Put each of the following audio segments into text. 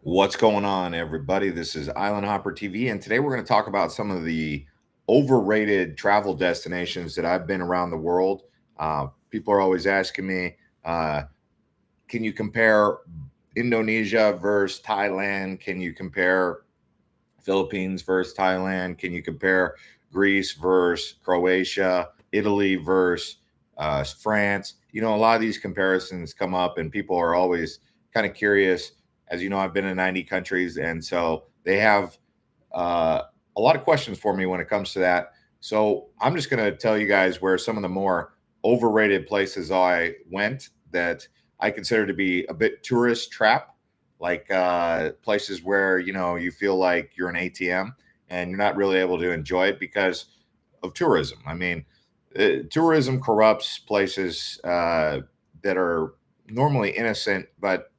What's going on, everybody? This is Island Hopper TV, and today we're going to talk about some of the overrated travel destinations that I've been around the world. People are always asking me, can you compare Indonesia versus Thailand? Can you compare Philippines versus Thailand? Can you compare Greece versus Croatia, Italy versus France? You know, a lot of these comparisons come up, and people are always kind of curious. As you know, I've been in 90 countries, and so they have uh, a lot of questions for me when it comes to that. So I'm just going to tell you guys where some of the more overrated places I went that I consider to be a bit tourist trap, like places where you feel like you're an ATM and you're not really able to enjoy it because of tourism. I mean, tourism corrupts places that are normally innocent, but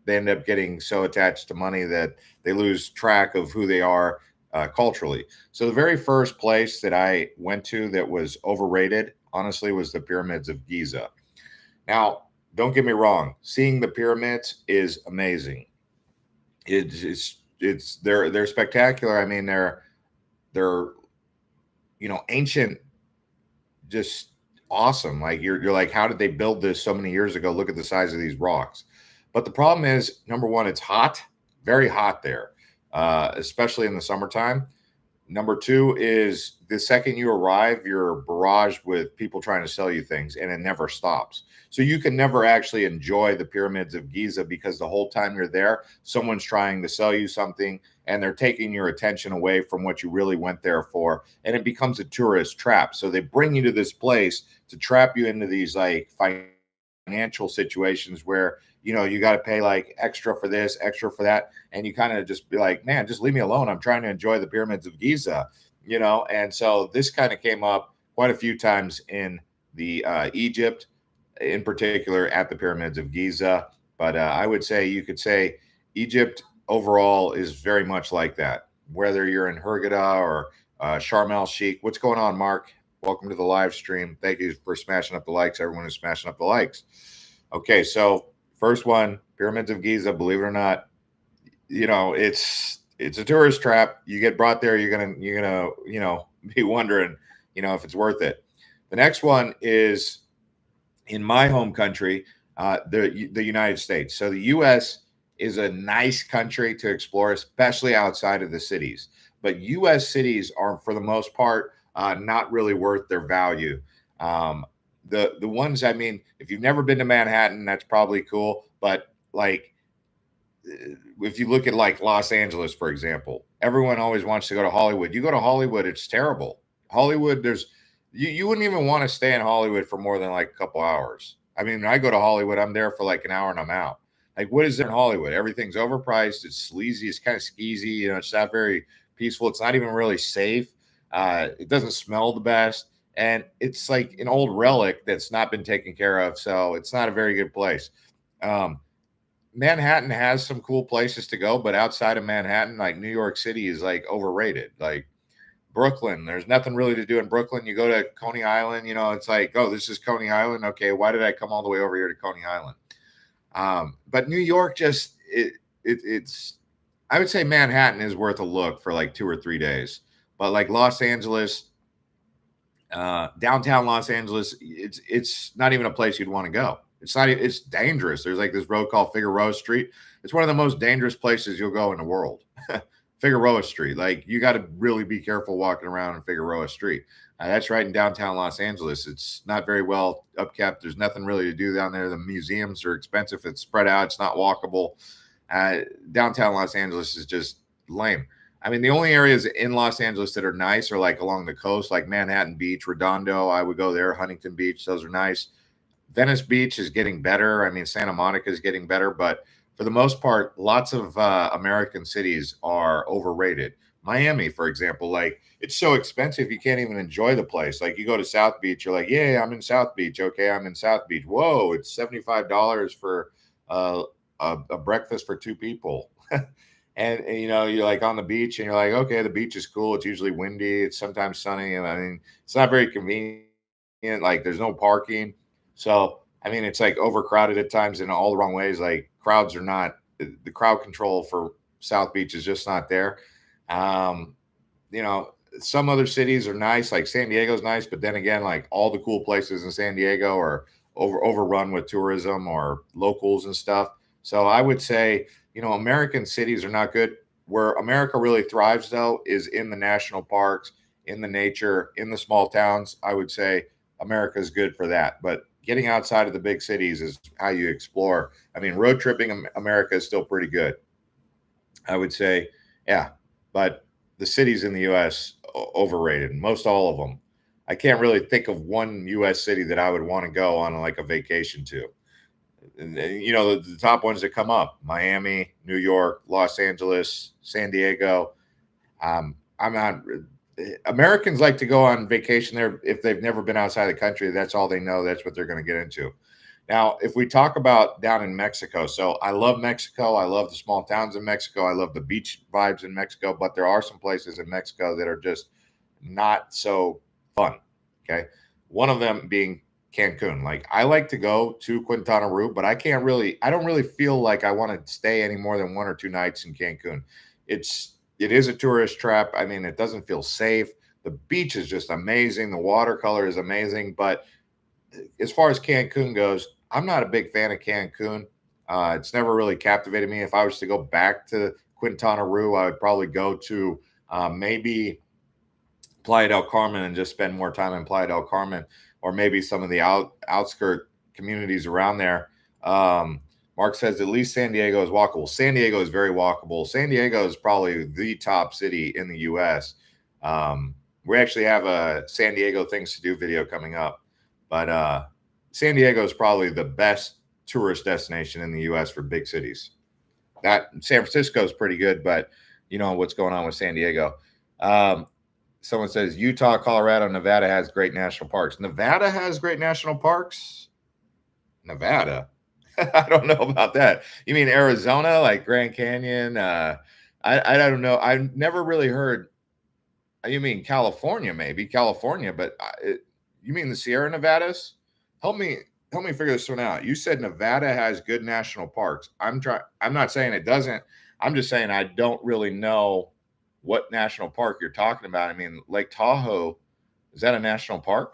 they end up getting so attached to money that they lose track of who they are culturally. So the very first place that I went to that was overrated, honestly, was the pyramids of Giza. Now, don't get me wrong, seeing the pyramids is amazing. They're spectacular. I mean, they're ancient, just awesome. Like you're like, how did they build this so many years ago? Look at the size of these rocks. But the problem is, number one, it's hot, very hot there, especially in the summertime. Number two is the second you arrive, you're barraged with people trying to sell you things, and it never stops. So you can never actually enjoy the pyramids of Giza because the whole time you're there, someone's trying to sell you something and they're taking your attention away from what you really went there for. And it becomes a tourist trap. So they bring you to this place to trap you into these like financial situations where you got to pay like extra for this, extra for that, and you kind of just be like, man, just leave me alone. I'm trying to enjoy the pyramids of Giza. And so this kind of came up quite a few times in the Egypt, in particular at the pyramids of Giza. But I would say you could say Egypt overall is very much like that. Whether you're in Hurghada or Sharm el Sheikh, what's going on, Mark? Welcome to the live stream. Thank you for smashing up the likes. Everyone is smashing up the likes. Okay, so first one, pyramids of Giza. Believe it or not, it's a tourist trap. You get brought there, you're gonna be wondering if it's worth it. The next one is in my home country, the United States. So the U.S. is a nice country to explore, especially outside of the cities. But U.S. cities are, for the most part, not really worth their value. Um, the ones, I mean, if you've never been to Manhattan, that's probably cool. But like, if you look at like Los Angeles, for example, everyone always wants to go to Hollywood. You go to Hollywood, it's terrible. Hollywood, you wouldn't even want to stay in Hollywood for more than like a couple hours. I mean, when I go to Hollywood, I'm there for like an hour and I'm out. Like, what is there in Hollywood? Everything's overpriced. It's sleazy. It's kind of skeezy. It's not very peaceful. It's not even really safe. It doesn't smell the best. And it's like an old relic that's not been taken care of. So it's not a very good place. Um, Manhattan has some cool places to go, but outside of Manhattan, like New York City is like overrated. Like Brooklyn, there's nothing really to do in Brooklyn. You go to Coney Island, it's like, oh, this is Coney Island. Okay, why did I come all the way over here to Coney Island? But New York it's I would say Manhattan is worth a look for like 2 or 3 days. But like Los Angeles, downtown Los Angeles, it's not even a place you'd want to go. It's not. It's dangerous. There's like this road called Figueroa Street. It's one of the most dangerous places you'll go in the world. Figueroa Street. Like you got to really be careful walking around in Figueroa Street. That's right in downtown Los Angeles. It's not very well upkept. There's nothing really to do down there. The museums are expensive. It's spread out. It's not walkable. Downtown Los Angeles is just lame. I mean, the only areas in Los Angeles that are nice are like along the coast, like Manhattan Beach, Redondo. I would go there. Huntington Beach. Those are nice. Venice Beach is getting better. I mean, Santa Monica is getting better, but for the most part, lots of American cities are overrated. Miami, for example, like it's so expensive you can't even enjoy the place. Like you go to South Beach, you're like, yeah, I'm in South Beach. Okay, I'm in South Beach. Whoa, it's $75 for uh, a breakfast for two people. And you're like on the beach and you're like, okay, the beach is cool. It's usually windy. It's sometimes sunny. And I mean, it's not very convenient. Like there's no parking. So, I mean, it's like overcrowded at times in all the wrong ways. Like crowds are not the crowd control for South Beach is just not there. Um, you know, some other cities are nice, like San Diego's nice, but then again, like all the cool places in San Diego are overrun with tourism or locals and stuff. So I would say, American cities are not good. Where America really thrives, though, is in the national parks, in the nature, in the small towns. I would say America is good for that. But getting outside of the big cities is how you explore. I mean, road tripping America is still pretty good. I would say, yeah, but the cities in the U.S. Overrated, most all of them. I can't really think of one U.S. city that I would want to go on like a vacation to. And, the top ones that come up: Miami, New York, Los Angeles, San Diego. I'm not. Americans like to go on vacation there if they've never been outside the country. That's all they know. That's what they're going to get into. Now, if we talk about down in Mexico, so I love Mexico. I love the small towns in Mexico. I love the beach vibes in Mexico, but there are some places in Mexico that are just not so fun. Okay. One of them being Cancun. Like, I like to go to Quintana Roo, but I don't really feel like I want to stay any more than 1 or 2 nights in Cancun. It is a tourist trap. I mean, it doesn't feel safe. The beach is just amazing. The watercolor is amazing. But as far as Cancun goes, I'm not a big fan of Cancun. It's never really captivated me. If I was to go back to Quintana Roo, I would probably go to maybe Playa del Carmen and just spend more time in Playa del Carmen, or maybe some of the outskirt communities around there. Mark says at least San Diego is walkable. San Diego is very walkable. San Diego is probably the top city in the U.S. We actually have a San Diego things to do video coming up, but San Diego is probably the best tourist destination in the U.S. for big cities. That San Francisco is pretty good, but what's going on with San Diego. Someone says Utah, Colorado, Nevada has great national parks. Nevada has great national parks? Nevada? I don't know about that. You mean Arizona, like Grand Canyon? I don't know. I've never really heard. You mean California, maybe California, but you mean the Sierra Nevadas? Help me figure this one out. You said Nevada has good national parks. I'm not saying it doesn't. I'm just saying I don't really know what national park you're talking about. I mean, Lake Tahoe, is that a national park?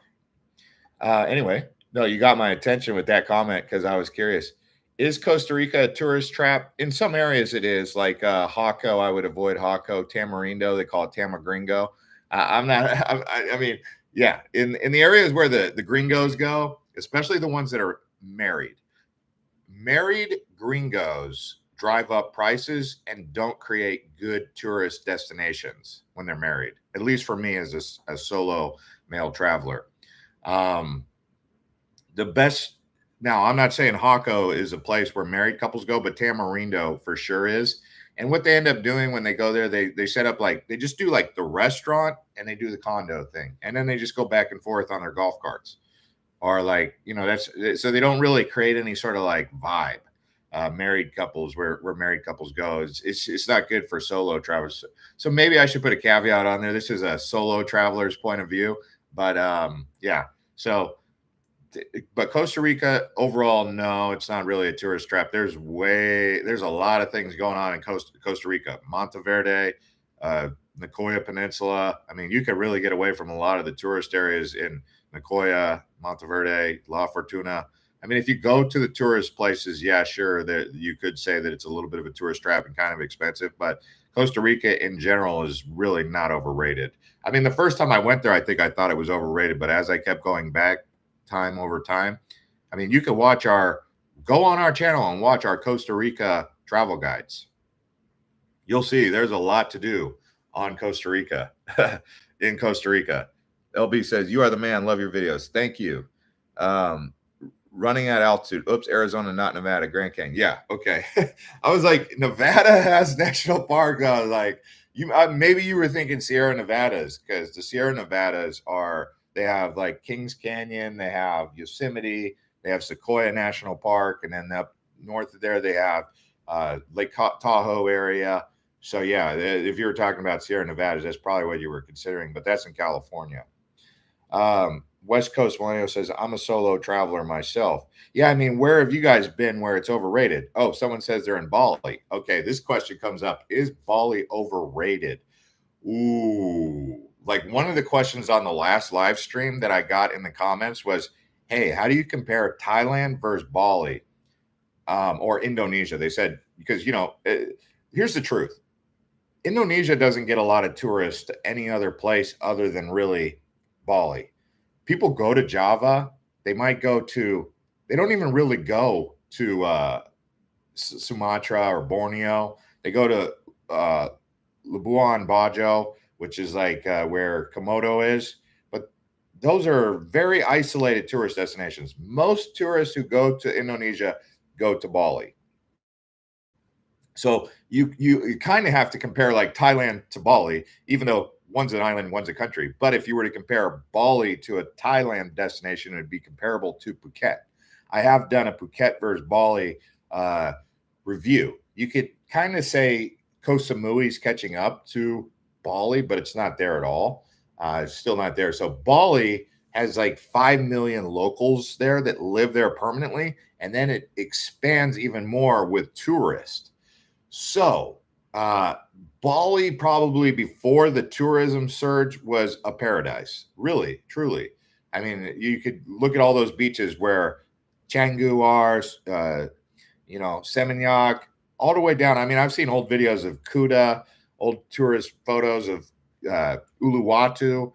Anyway, no, you got my attention with that comment because I was curious. Is Costa Rica a tourist trap? In some areas it is, like Jaco. I would avoid Jaco. Tamarindo, they call it Tamagringo. I'm not, I mean, yeah, in the areas where the gringos go, especially the ones that are married gringos drive up prices and don't create good tourist destinations when they're married, at least for me as a solo male traveler. The best, now I'm not saying Jaco is a place where married couples go, but Tamarindo for sure is. And what they end up doing when they go there, they set up, like, they just do like the restaurant and they do the condo thing, and then they just go back and forth on their golf carts, or like, that's, so they don't really create any sort of like vibe. Married couples, where married couples go, it's not good for solo travelers. So maybe I should put a caveat on there. This is a solo traveler's point of view, but yeah. So, but Costa Rica overall, no, it's not really a tourist trap. There's a lot of things going on in Costa Rica, Monteverde, Nicoya Peninsula. I mean, you could really get away from a lot of the tourist areas in Nicoya, Monteverde, La Fortuna. I mean, if you go to the tourist places, yeah, sure, that you could say that it's a little bit of a tourist trap and kind of expensive, but Costa Rica in general is really not overrated. I mean, the first time I went there, I think I thought it was overrated, but as I kept going back time over time, I mean, you can go on our channel and watch our Costa Rica travel guides. You'll see there's a lot to do on Costa Rica, in Costa Rica. LB says, you are the man. Love your videos. Thank you. Running at altitude. Oops, Arizona, not Nevada. Grand Canyon. Yeah, okay. I was like, Nevada has national park. I was like, maybe you were thinking Sierra Nevadas, because the Sierra Nevadas they have like Kings Canyon, they have Yosemite, they have Sequoia National Park, and then up north of there they have Lake Tahoe area. So yeah, if you were talking about Sierra Nevadas, that's probably what you were considering, but that's in California. West Coast Millennial says, I'm a solo traveler myself. Yeah, I mean, where have you guys been where it's overrated? Oh, someone says they're in Bali. Okay, this question comes up. Is Bali overrated? Ooh, like one of the questions on the last live stream that I got in the comments was, hey, how do you compare Thailand versus Bali or Indonesia? They said, because, here's the truth. Indonesia doesn't get a lot of tourists to any other place other than really Bali. People go to Java. They might go to, they don't even really go to Sumatra or Borneo. They go to Labuan Bajo, which is like where Komodo is. But those are very isolated tourist destinations. Most tourists who go to Indonesia go to Bali. So you kind of have to compare like Thailand to Bali, even though one's an island, one's a country. But if you were to compare Bali to a Thailand destination, it would be comparable to Phuket. I have done a Phuket versus Bali review. You could kind of say Koh Samui's catching up to Bali, but it's not there at all. It's still not there. So Bali has like 5 million locals there that live there permanently, and then it expands even more with tourists. So, Bali probably before the tourism surge was a paradise, really, truly. I mean, you could look at all those beaches where Canggu are, Seminyak, all the way down. I mean, I've seen old videos of Kuta, old tourist photos of Uluwatu.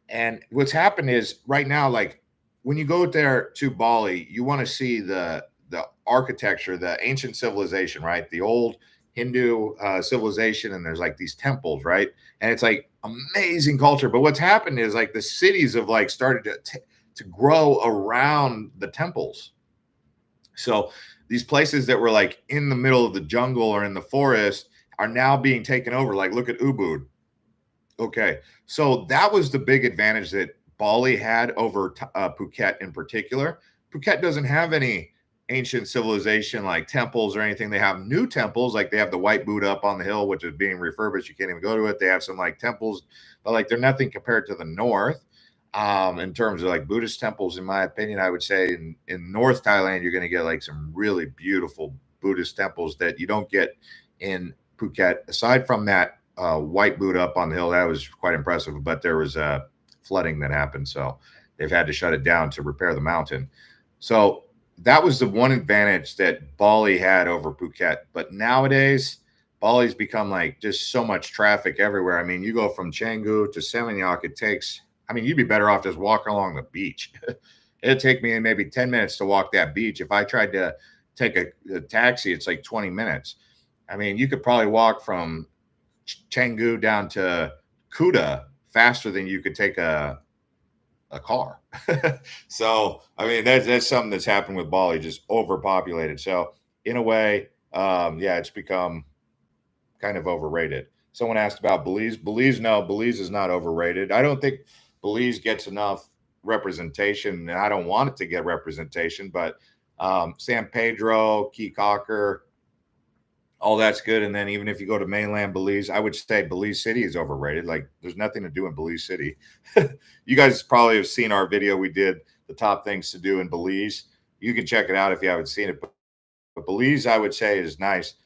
And what's happened is right now, like when you go there to Bali, you want to see the architecture, the ancient civilization, right? The old Hindu civilization, and there's like these temples, right? And it's like amazing culture. But what's happened is like the cities have like started to grow around the temples. So these places that were like in the middle of the jungle or in the forest are now being taken over. Like look at Ubud. Okay, so that was the big advantage that Bali had over Phuket in particular. Phuket doesn't have any ancient civilization like temples or anything. They have new temples, like they have the White Buddha up on the hill, which is being refurbished. You can't even go to it. They have some like temples, but like they're nothing compared to the north. In terms of like Buddhist temples, in my opinion, I would say in North Thailand, you're going to get like some really beautiful Buddhist temples that you don't get in Phuket. Aside from that White Buddha up on the hill, that was quite impressive, but there was flooding that happened. So they've had to shut it down to repair the mountain. So that was the one advantage that Bali had over Phuket. But nowadays, Bali's become like just so much traffic everywhere. I mean, you go from Canggu to Seminyak, it takes, I mean, you'd be better off just walking along the beach. It'd take me maybe 10 minutes to walk that beach. If I tried to take a taxi, it's like 20 minutes. I mean, you could probably walk from Canggu down to Kuta faster than you could take a car. So, I mean, that's something that's happened with Bali, just overpopulated. So, in a way, yeah, it's become kind of overrated. Someone asked about Belize. No, Belize is not overrated. I don't think Belize gets enough representation, and I don't want it to get representation, but San Pedro, Key Cocker, all that's good. And then even if you go to mainland Belize, I would say Belize City is overrated. Like there's nothing to do in Belize City. You guys probably have seen our video. We did the top things to do in Belize. You can check it out if you haven't seen it. But Belize, I would say, is nice.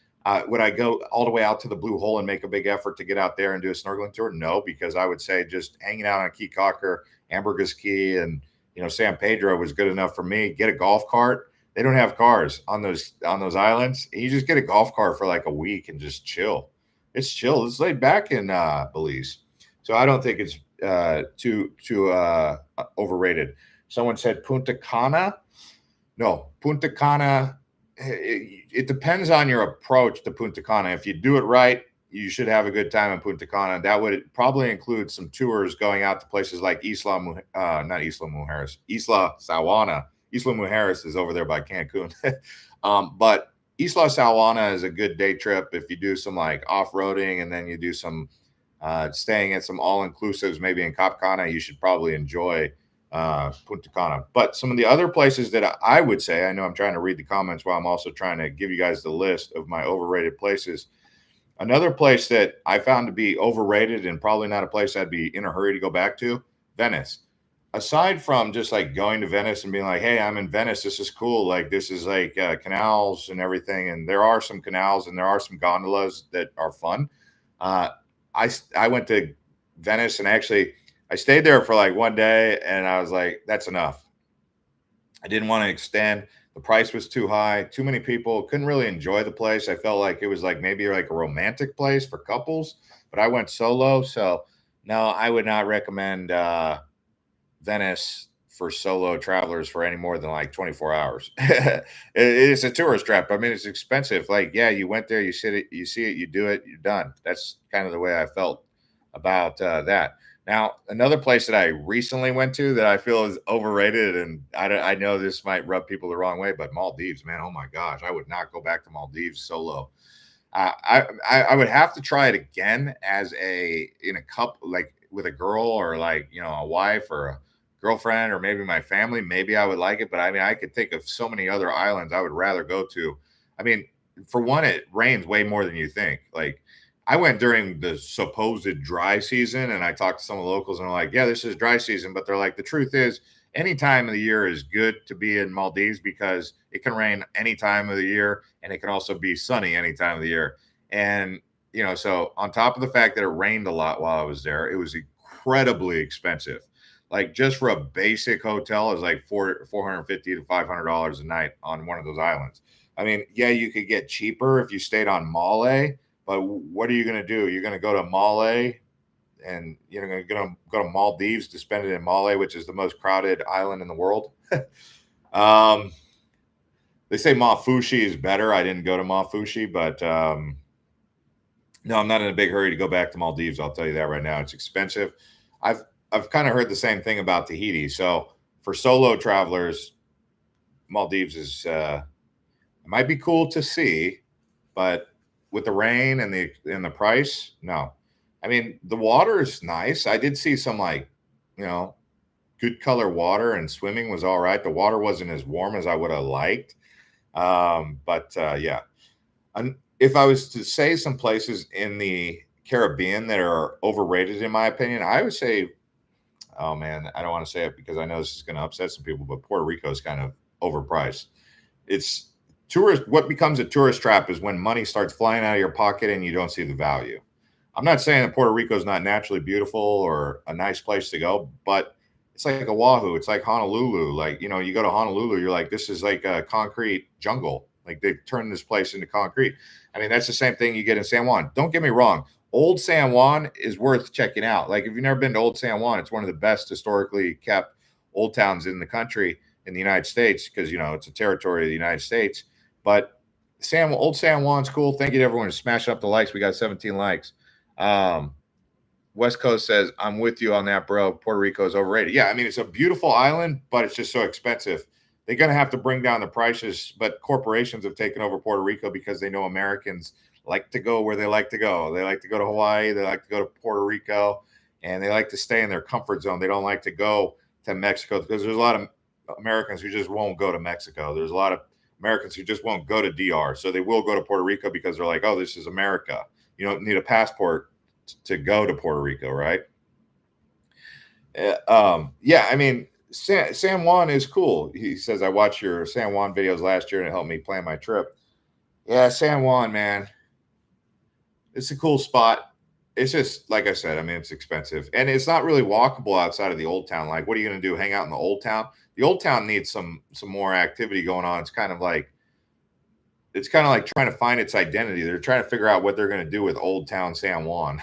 Would I go all the way out to the Blue Hole and make a big effort to get out there and do a snorkeling tour? No, because I would say just hanging out on Key Cocker, Ambergris Key, and San Pedro was good enough for me. Get a golf cart. They don't have cars on those islands. You just get a golf cart for like a week and just chill. It's chill. It's laid back in Belize, so I don't think it's too overrated. Someone said Punta Cana. No, Punta Cana. It depends on your approach to Punta Cana. If you do it right, you should have a good time in Punta Cana. That would probably include some tours going out to places like Isla Sawana. Isla Mujeres is over there by Cancun. But Isla Sawana is a good day trip if you do some like off-roading and then you do some staying at some all-inclusives, maybe in Cap Cana. You should probably enjoy Punta Cana. But some of the other places that I would say, I know I'm trying to read the comments while I'm also trying to give you guys the list of my overrated places. Another place that I found to be overrated and probably not a place I'd be in a hurry to go back to, Venice. aside from just like going to Venice and being like, "Hey, I'm in Venice. This is cool. Like, this is like canals and everything." And there are some canals and there are some gondolas that are fun. Uh, I went to Venice and actually I stayed there for like one day and I was like, "That's enough." I didn't want to extend. The price was too high. Too many people couldn't really enjoy the place. I felt like it was like maybe like a romantic place for couples, but I went solo, so no, I would not recommend. Venice for solo travelers for any more than like 24 hours. It's a tourist trap. I mean, it's expensive. Like, yeah, you went there, you see it, you do it, you're done. That's kind of the way I felt about that. Now, another place that I recently went to that I feel is overrated, and I know this might rub people the wrong way, but Maldives, man, oh my gosh, I would not go back to Maldives solo. I would have to try it again as a in a couple like with a girl or like a wife or a girlfriend or maybe my family. Maybe I would like it, but I mean I could think of so many other islands I would rather go to. I mean, for one, it rains way more than you think. Like I went during the supposed dry season, and I talked to some of the locals, and they're like, "Yeah, this is dry season," but they're like, "The truth is." Any time of the year is good to be in Maldives because it can rain any time of the year and it can also be sunny any time of the year. And, so on top of the fact that it rained a lot while I was there, it was incredibly expensive. Like just for a basic hotel is like 450 to $500 a night on one of those islands. I mean, yeah, you could get cheaper if you stayed on Malé, but what are you going to do? You're going to go to Malé and going to go to Maldives to spend it in Malé, which is the most crowded island in the world. um, they say Mafushi is better. I didn't go to Mafushi, but no, I'm not in a big hurry to go back to Maldives. I'll tell you that right now. It's expensive. I've I've kind of heard the same thing about Tahiti. So for solo travelers, Maldives is it might be cool to see, but with the rain and the price, no. I mean, the water is nice. I did see some like, you know, good color water and swimming was all right. The water wasn't as warm as I would have liked. But yeah, and if I was to say some places in the Caribbean that are overrated, in my opinion, I would say, oh man, I don't want to say it because I know this is going to upset some people, but Puerto Rico is kind of overpriced. It's tourist. What becomes a tourist trap is when money starts flying out of your pocket and you don't see the value. I'm not saying that Puerto Rico is not naturally beautiful or a nice place to go, but it's like Oahu. It's like Honolulu. Like, you go to Honolulu, you're like, this is like a concrete jungle. Like they've turned this place into concrete. I mean, that's the same thing you get in San Juan. Don't get me wrong. Old San Juan is worth checking out. Like if you've never been to Old San Juan, it's one of the best historically kept old towns in the country in the United States because it's a territory of the United States. But Old San Juan's cool. Thank you to everyone who smashed up the likes. We got 17 likes. Um, West Coast says, I'm with you on that, bro. Puerto Rico is overrated. Yeah, I mean, it's a beautiful island, but it's just so expensive. They're going to have to bring down the prices, but corporations have taken over Puerto Rico because they know Americans like to go where they like to go. They like to go to Hawaii, they like to go to Puerto Rico, and they like to stay in their comfort zone. They don't like to go to Mexico because there's a lot of Americans who just won't go to Mexico. There's a lot of Americans who just won't go to DR. So they will go to Puerto Rico because they're like, oh, this is America. You don't need a passport to go to Puerto Rico, right? Yeah, I mean, San Juan is cool. He says, I watched your San Juan videos last year and it helped me plan my trip. Yeah, San Juan, man, it's a cool spot. It's just, like I said, I mean, it's expensive and it's not really walkable outside of the old town. Like, what are you going to do? Hang out in the old town? The old town needs some more activity going on. It's kind of like trying to find its identity. They're trying to figure out what they're going to do with Old Town San Juan.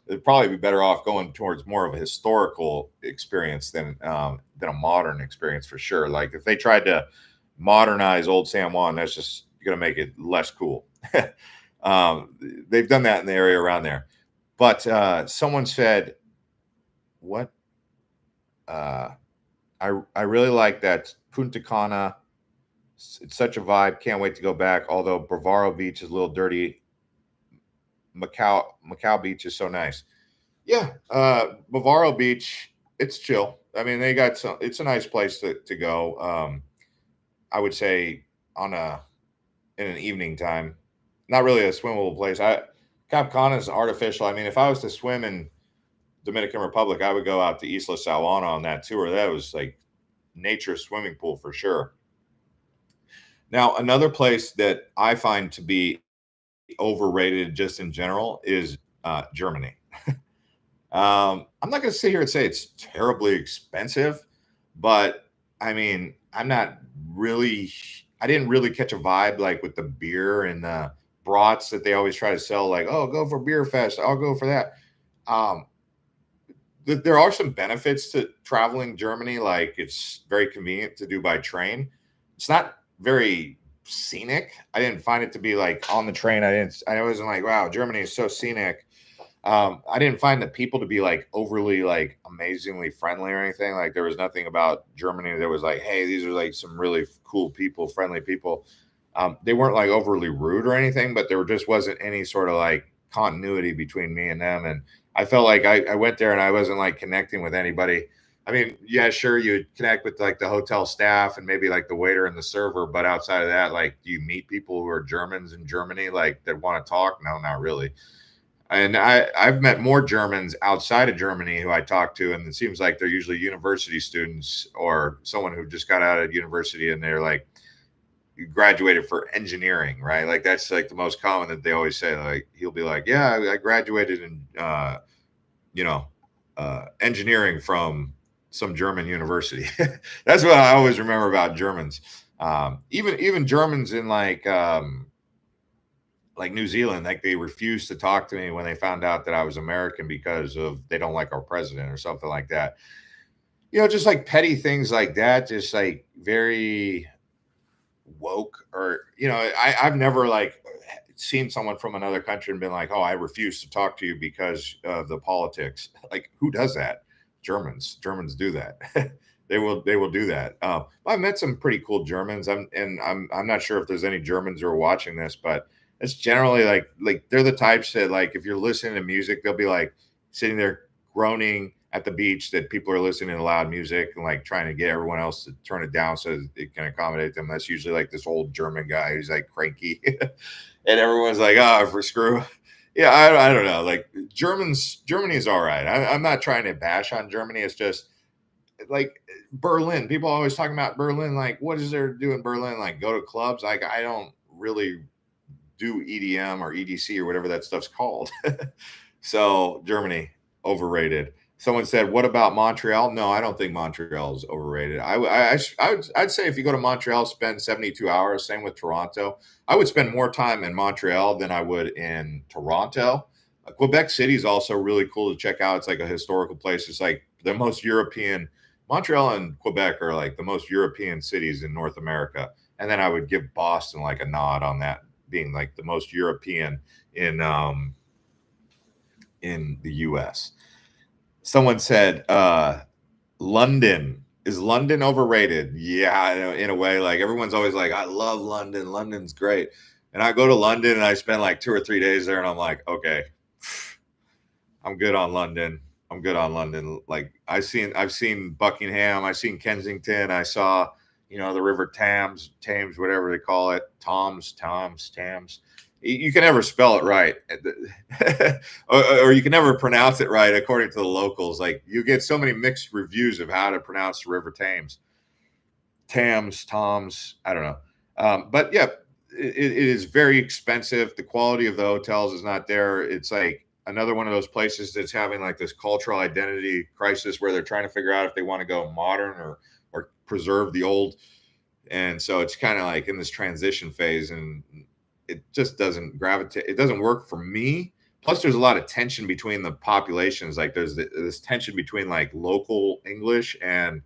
They'd probably be better off going towards more of a historical experience than a modern experience for sure. Like if they tried to modernize Old San Juan, that's just going to make it less cool. They've done that in the area around there. But someone said, "What? I really like that Punta Cana. It's such a vibe. Can't wait to go back. Although Bravaro Beach is a little dirty. Macau Beach is so nice. Yeah, Bavaro Beach, it's chill. I mean, they got some. It's a nice place to go. I would say on a in an evening time. Not really a swimmable place. Cap Cana is artificial. I mean, if I was to swim in Dominican Republic, I would go out to Isla Salwana on that tour. That was like nature swimming pool for sure. Now, another place that I find to be overrated just in general is Germany. I'm not going to sit here and say it's terribly expensive, but I mean, really, I didn't really catch a vibe like with the beer and the brats that they always try to sell, like, oh, go for beer fest, I'll go for that. Um, there are some benefits to traveling Germany, like it's very convenient to do by train. It's not very scenic. I didn't find it to be like on the train. I wasn't like, wow, Germany is so scenic. I didn't find the people to be like overly like amazingly friendly or anything. Like there was nothing about Germany that was like, hey, these are like some really cool people, friendly people. They weren't like overly rude or anything, but there just wasn't any sort of like continuity between me and them. And I felt like I went there and I wasn't like connecting with anybody. I mean, yeah, sure, you'd connect with like the hotel staff and maybe like the waiter and the server, but outside of that, like, do you meet people who are Germans in Germany like that want to talk? No, not really. And I've met more Germans outside of Germany who I talk to, and it seems like they're usually university students or someone who just got out of university and they're like graduated for engineering, right? Like that's like the most common that they always say. Like he'll be like, "Yeah, I graduated in you know engineering from some German university." That's what I always remember about Germans. Even Germans in like New Zealand, like they refused to talk to me when they found out that I was American because of they don't like our president or something like that. Just like petty things like that, just like very woke or I've never like seen someone from another country and been like, oh, I refuse to talk to you because of the politics. Like who does that? Germans do that. They will do that. I've met some pretty cool Germans. I'm not sure if there's any Germans who are watching this, but it's generally like they're the types that like if you're listening to music, they'll be like sitting there groaning at the beach that people are listening to loud music and like trying to get everyone else to turn it down so it can accommodate them. That's usually like this old German guy who's like cranky, and everyone's like, "Oh, for screw." Yeah, I don't know. Like Germany is all right. I'm not trying to bash on Germany. It's just like Berlin. People are always talking about Berlin. Like, what is there to do in Berlin? Like, go to clubs. Like, I don't really do EDM or EDC or whatever that stuff's called. So Germany, overrated. Someone said, "What about Montreal?" No, I don't think Montreal is overrated. I'd say if you go to Montreal, spend 72 hours. Same with Toronto. I would spend more time in Montreal than I would in Toronto. Quebec City is also really cool to check out. It's like a historical place. It's like the most European. Montreal and Quebec are like the most European cities in North America. And then I would give Boston like a nod on that being like the most European in the US. Someone said, London. Is London overrated? Yeah, in a way. Like everyone's always like, I love London. London's great. And I go to London and I spend like 2 or 3 days there and I'm like, okay, I'm good on London. I'm good on London. Like I've seen Buckingham, I've seen Kensington, I saw, the River Thames, whatever they call it, Thames. You can never spell it right, or you can never pronounce it right according to the locals. Like you get so many mixed reviews of how to pronounce the River Toms. I don't know, but yeah, it is very expensive. The quality of the hotels is not there. It's like another one of those places that's having like this cultural identity crisis where they're trying to figure out if they want to go modern or preserve the old. And so it's kind of like in this transition phase and it just doesn't gravitate. It doesn't work for me. Plus there's a lot of tension between the populations. Like there's this tension between like local English and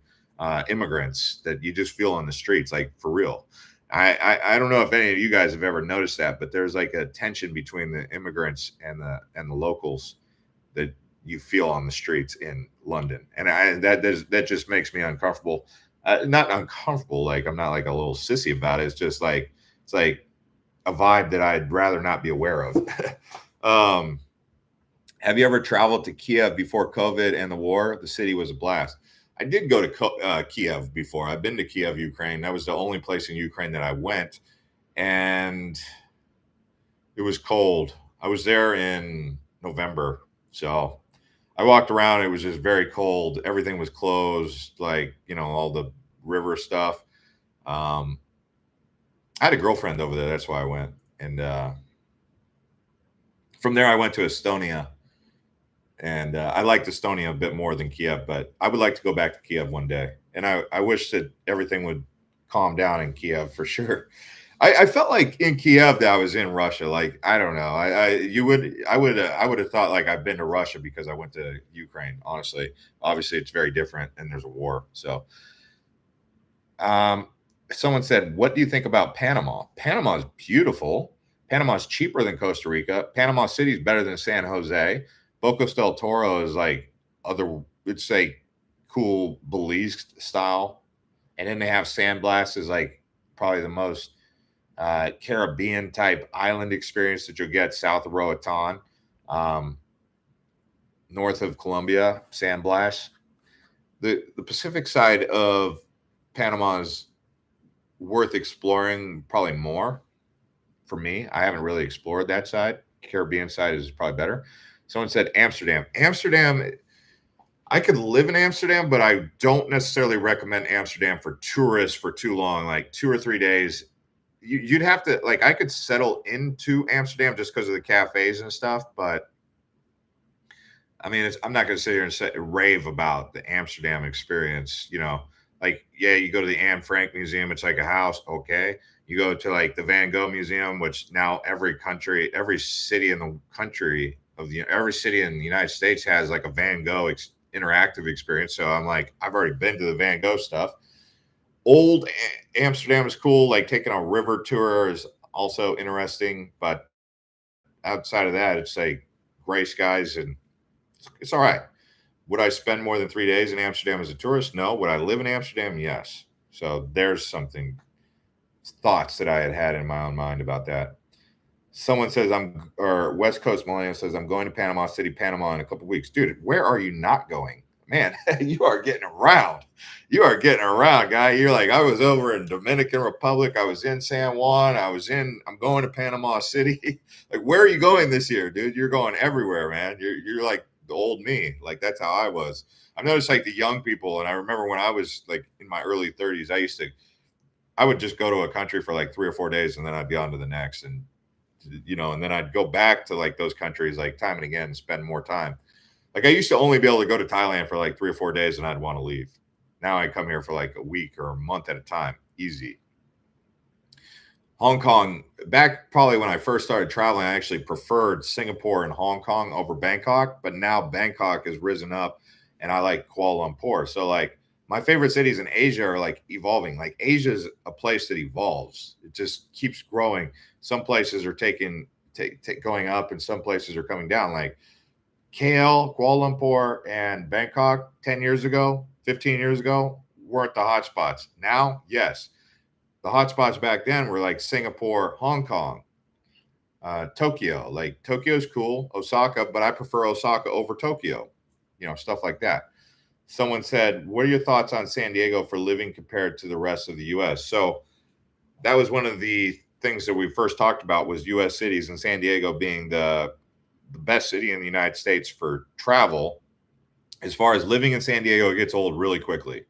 immigrants that you just feel on the streets, like for real. I don't know if any of you guys have ever noticed that, but there's like a tension between the immigrants and the locals that you feel on the streets in London, and that just makes me uncomfortable. Not uncomfortable, like I'm not like a little sissy about it. It's like a vibe that I'd rather not be aware of. Have you ever traveled to Kiev before COVID and the war? The city was a blast. I did go to Kiev before. I've been to Kiev, Ukraine. That was the only place in Ukraine that I went, and it was cold. I was there in November, so I walked around. It was just very cold. Everything was closed, like, all the river stuff. Um, I had a girlfriend over there. That's why I went. And from there, I went to Estonia. And I liked Estonia a bit more than Kiev, but I would like to go back to Kiev one day. And I wish that everything would calm down in Kiev for sure. I felt like in Kiev that I was in Russia. Like, I don't know. I would have thought like I've been to Russia because I went to Ukraine. Honestly, obviously it's very different, and there's a war. So, um, someone said, "What do you think about Panama? Panama is beautiful. Panama is cheaper than Costa Rica. Panama City is better than San Jose. Bocas del Toro is like other, let's say, cool Belize style, and then they have Sandblast is like probably the most Caribbean type island experience that you'll get south of Roatan, um, north of Colombia, Sandblast. The Pacific side of Panama is worth exploring probably more for me. I haven't really explored that side. Caribbean side is probably better. Someone said Amsterdam. Amsterdam, I could live in Amsterdam, but I don't necessarily recommend Amsterdam for tourists for too long, like 2 or 3 days. You'd have to, like, I could settle into Amsterdam just because of the cafes and stuff, but I mean, I'm not going to sit here and rave about the Amsterdam experience. Like, yeah, you go to the Anne Frank Museum, it's like a house. Okay. You go to like the Van Gogh Museum, which now every city in the country every city in the United States has like a Van Gogh interactive experience. So I'm like, I've already been to the Van Gogh stuff. Old Amsterdam is cool. Like taking a river tour is also interesting, but outside of that, it's like gray skies and it's all right. Would I spend more than 3 days in Amsterdam as a tourist? No. Would I live in Amsterdam? Yes. So there's thoughts that I had in my own mind about that. Someone says or West Coast Millennial says, I'm going to Panama City, Panama in a couple weeks. Dude, where are you not going? Man, you are getting around. You are getting around, guy. You're like, I was over in Dominican Republic. I was in San Juan. I'm going to Panama City. Like, where are you going this year, dude? You're going everywhere, man. You're like the old me. Like, that's how I was. I've noticed like the young people. And I remember when I was like in my early 30s, I would just go to a country for like 3 or 4 days and then I'd be on to the next. And then I'd go back to like those countries like time and again and spend more time. Like I used to only be able to go to Thailand for like 3 or 4 days and I'd want to leave. Now I come here for like a week or a month at a time. Easy. Hong Kong, back probably when I first started traveling, I actually preferred Singapore and Hong Kong over Bangkok, but now Bangkok has risen up and I like Kuala Lumpur. So like my favorite cities in Asia are like evolving. Like Asia is a place that evolves. It just keeps growing. Some places are going up and some places are coming down. Like KL, Kuala Lumpur, and Bangkok 10 years ago, 15 years ago weren't the hotspots. Now, yes. The hotspots back then were like Singapore, Hong Kong, Tokyo. Like Tokyo's cool, Osaka, but I prefer Osaka over Tokyo, stuff like that. Someone said, what are your thoughts on San Diego for living compared to the rest of the US? So that was one of the things that we first talked about was US cities, and San Diego being the best city in the United States for travel. As far as living in San Diego, it gets old really quickly.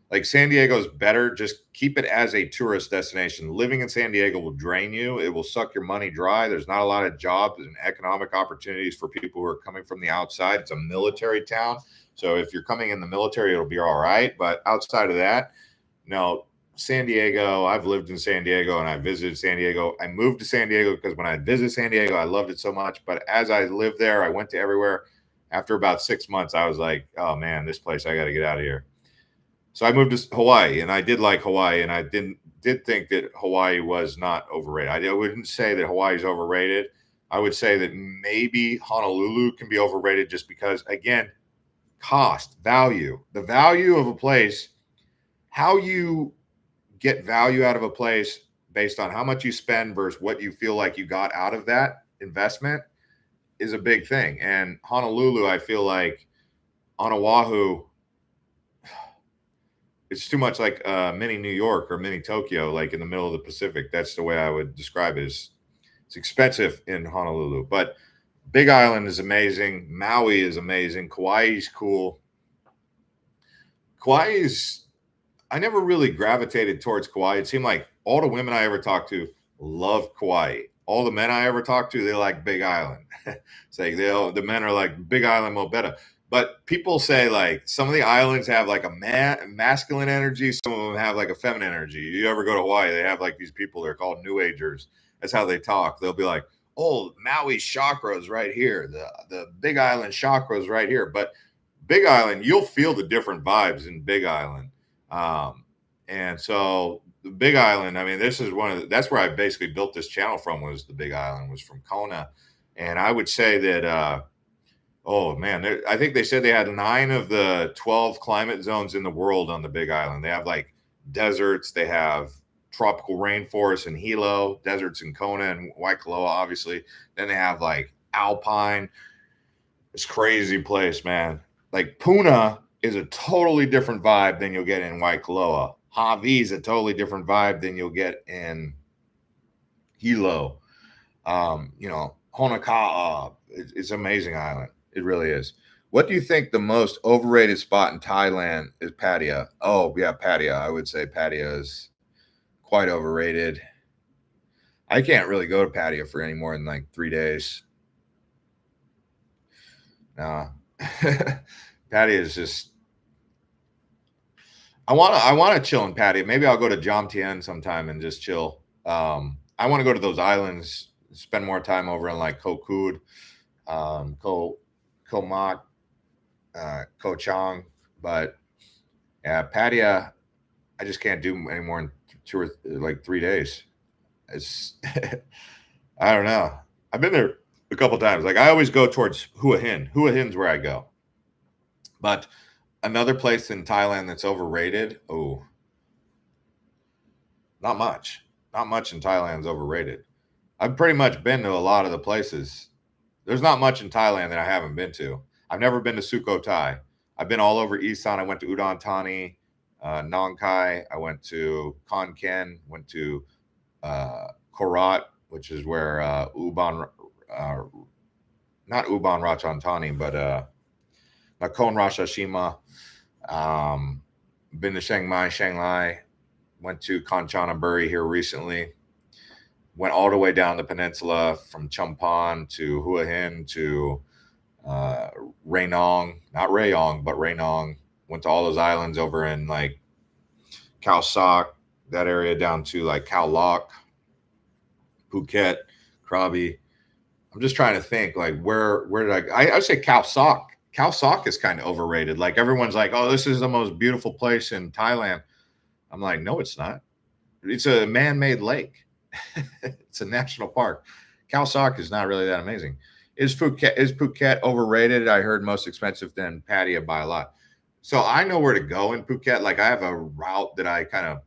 Like San Diego's better. Just keep it as a tourist destination. Living in San Diego will drain you. It will suck your money dry. There's not a lot of jobs and economic opportunities for people who are coming from the outside. It's a military town. So if you're coming in the military, it'll be all right. But outside of that, no, San Diego, I've lived in San Diego and I visited San Diego. I moved to San Diego because when I visited San Diego, I loved it so much. But as I lived there, I went to everywhere. After about 6 months, I was like, oh man, this place, I got to get out of here. So I moved to Hawaii, and I did like Hawaii, and I did think that Hawaii was not overrated. I wouldn't say that Hawaii is overrated. I would say that maybe Honolulu can be overrated just because, again, cost, value, the value of a place, how you get value out of a place based on how much you spend versus what you feel like you got out of that investment is a big thing. And Honolulu, I feel like on Oahu, it's too much like mini New York or mini Tokyo, like in the middle of the Pacific. That's the way I would describe it. It's expensive in Honolulu, but Big Island is amazing. Maui is amazing. Kauai's cool. Kauai's, I never really gravitated towards Kauai. It seemed like all the women I ever talked to loved Kauai. All the men I ever talked to, they like Big Island. It's like the men are like Big Island mo better. But people say like some of the islands have like a masculine energy, some of them have like a feminine energy. You ever go to Hawaii, they have like these people, they're called New Agers. That's how they talk. They'll be like, oh, Maui chakra's right here. The Big Island chakra's right here. But Big Island, you'll feel the different vibes in Big Island. And so the Big Island, I mean, this is that's where I basically built this channel from, was the Big Island, was from Kona. And I would say that, oh man, I think they said they had 9 of the 12 climate zones in the world on the Big Island. They have like deserts, they have tropical rainforests in Hilo, deserts in Kona and Waikoloa, obviously. Then they have like alpine. It's crazy place, man. Like Puna is a totally different vibe than you'll get in Waikoloa. Hawaii is a totally different vibe than you'll get in Hilo. Honaka'a, it's an amazing island. It really is. What do you think the most overrated spot in Thailand is? Pattaya. Oh, yeah, Pattaya. I would say Pattaya is quite overrated. I can't really go to Pattaya for any more than like 3 days. Nah. Pattaya is just, I want to chill in Pattaya. Maybe I'll go to Jomtien sometime and just chill. I want to go to those islands, spend more time over in like Koh Kud, Koh Mat, Koh Chang. But yeah, Pattaya, I just can't do any more than 3 days. It's I don't know. I've been there a couple times. Like I always go towards Hua Hin. Hua Hin's where I go. But another place in Thailand that's overrated. Oh, not much. Not much in Thailand's overrated. I've pretty much been to a lot of the places. There's not much in Thailand that I haven't been to. I've never been to Sukhothai. I've been all over Isan. I went to Udon Thani, Nong Khai. I went to Khon Kaen. Went to Korat, which is where Ubon, not Ubon Ratchathani, but Nakhon Ratchasima. Been to Chiang Mai, Shanghai. Went to Kanchanaburi here recently. Went all the way down the peninsula from Chumphon to Hua Hin to Raynong, not Rayong, but Raynong. Went to all those islands over in like Khao Sok, that area, down to like Khao Lak, Phuket, Krabi. I'm just trying to think like where did I would say Khao Sok. Khao Sok is kind of overrated. Like everyone's like, oh, this is the most beautiful place in Thailand. I'm like, no, it's not. It's a man-made lake. It's a national park. Khao Sok is not really that amazing. Is Phuket overrated? I heard most expensive than Pattaya by a lot. So I know where to go in Phuket. Like I have a route that I kind of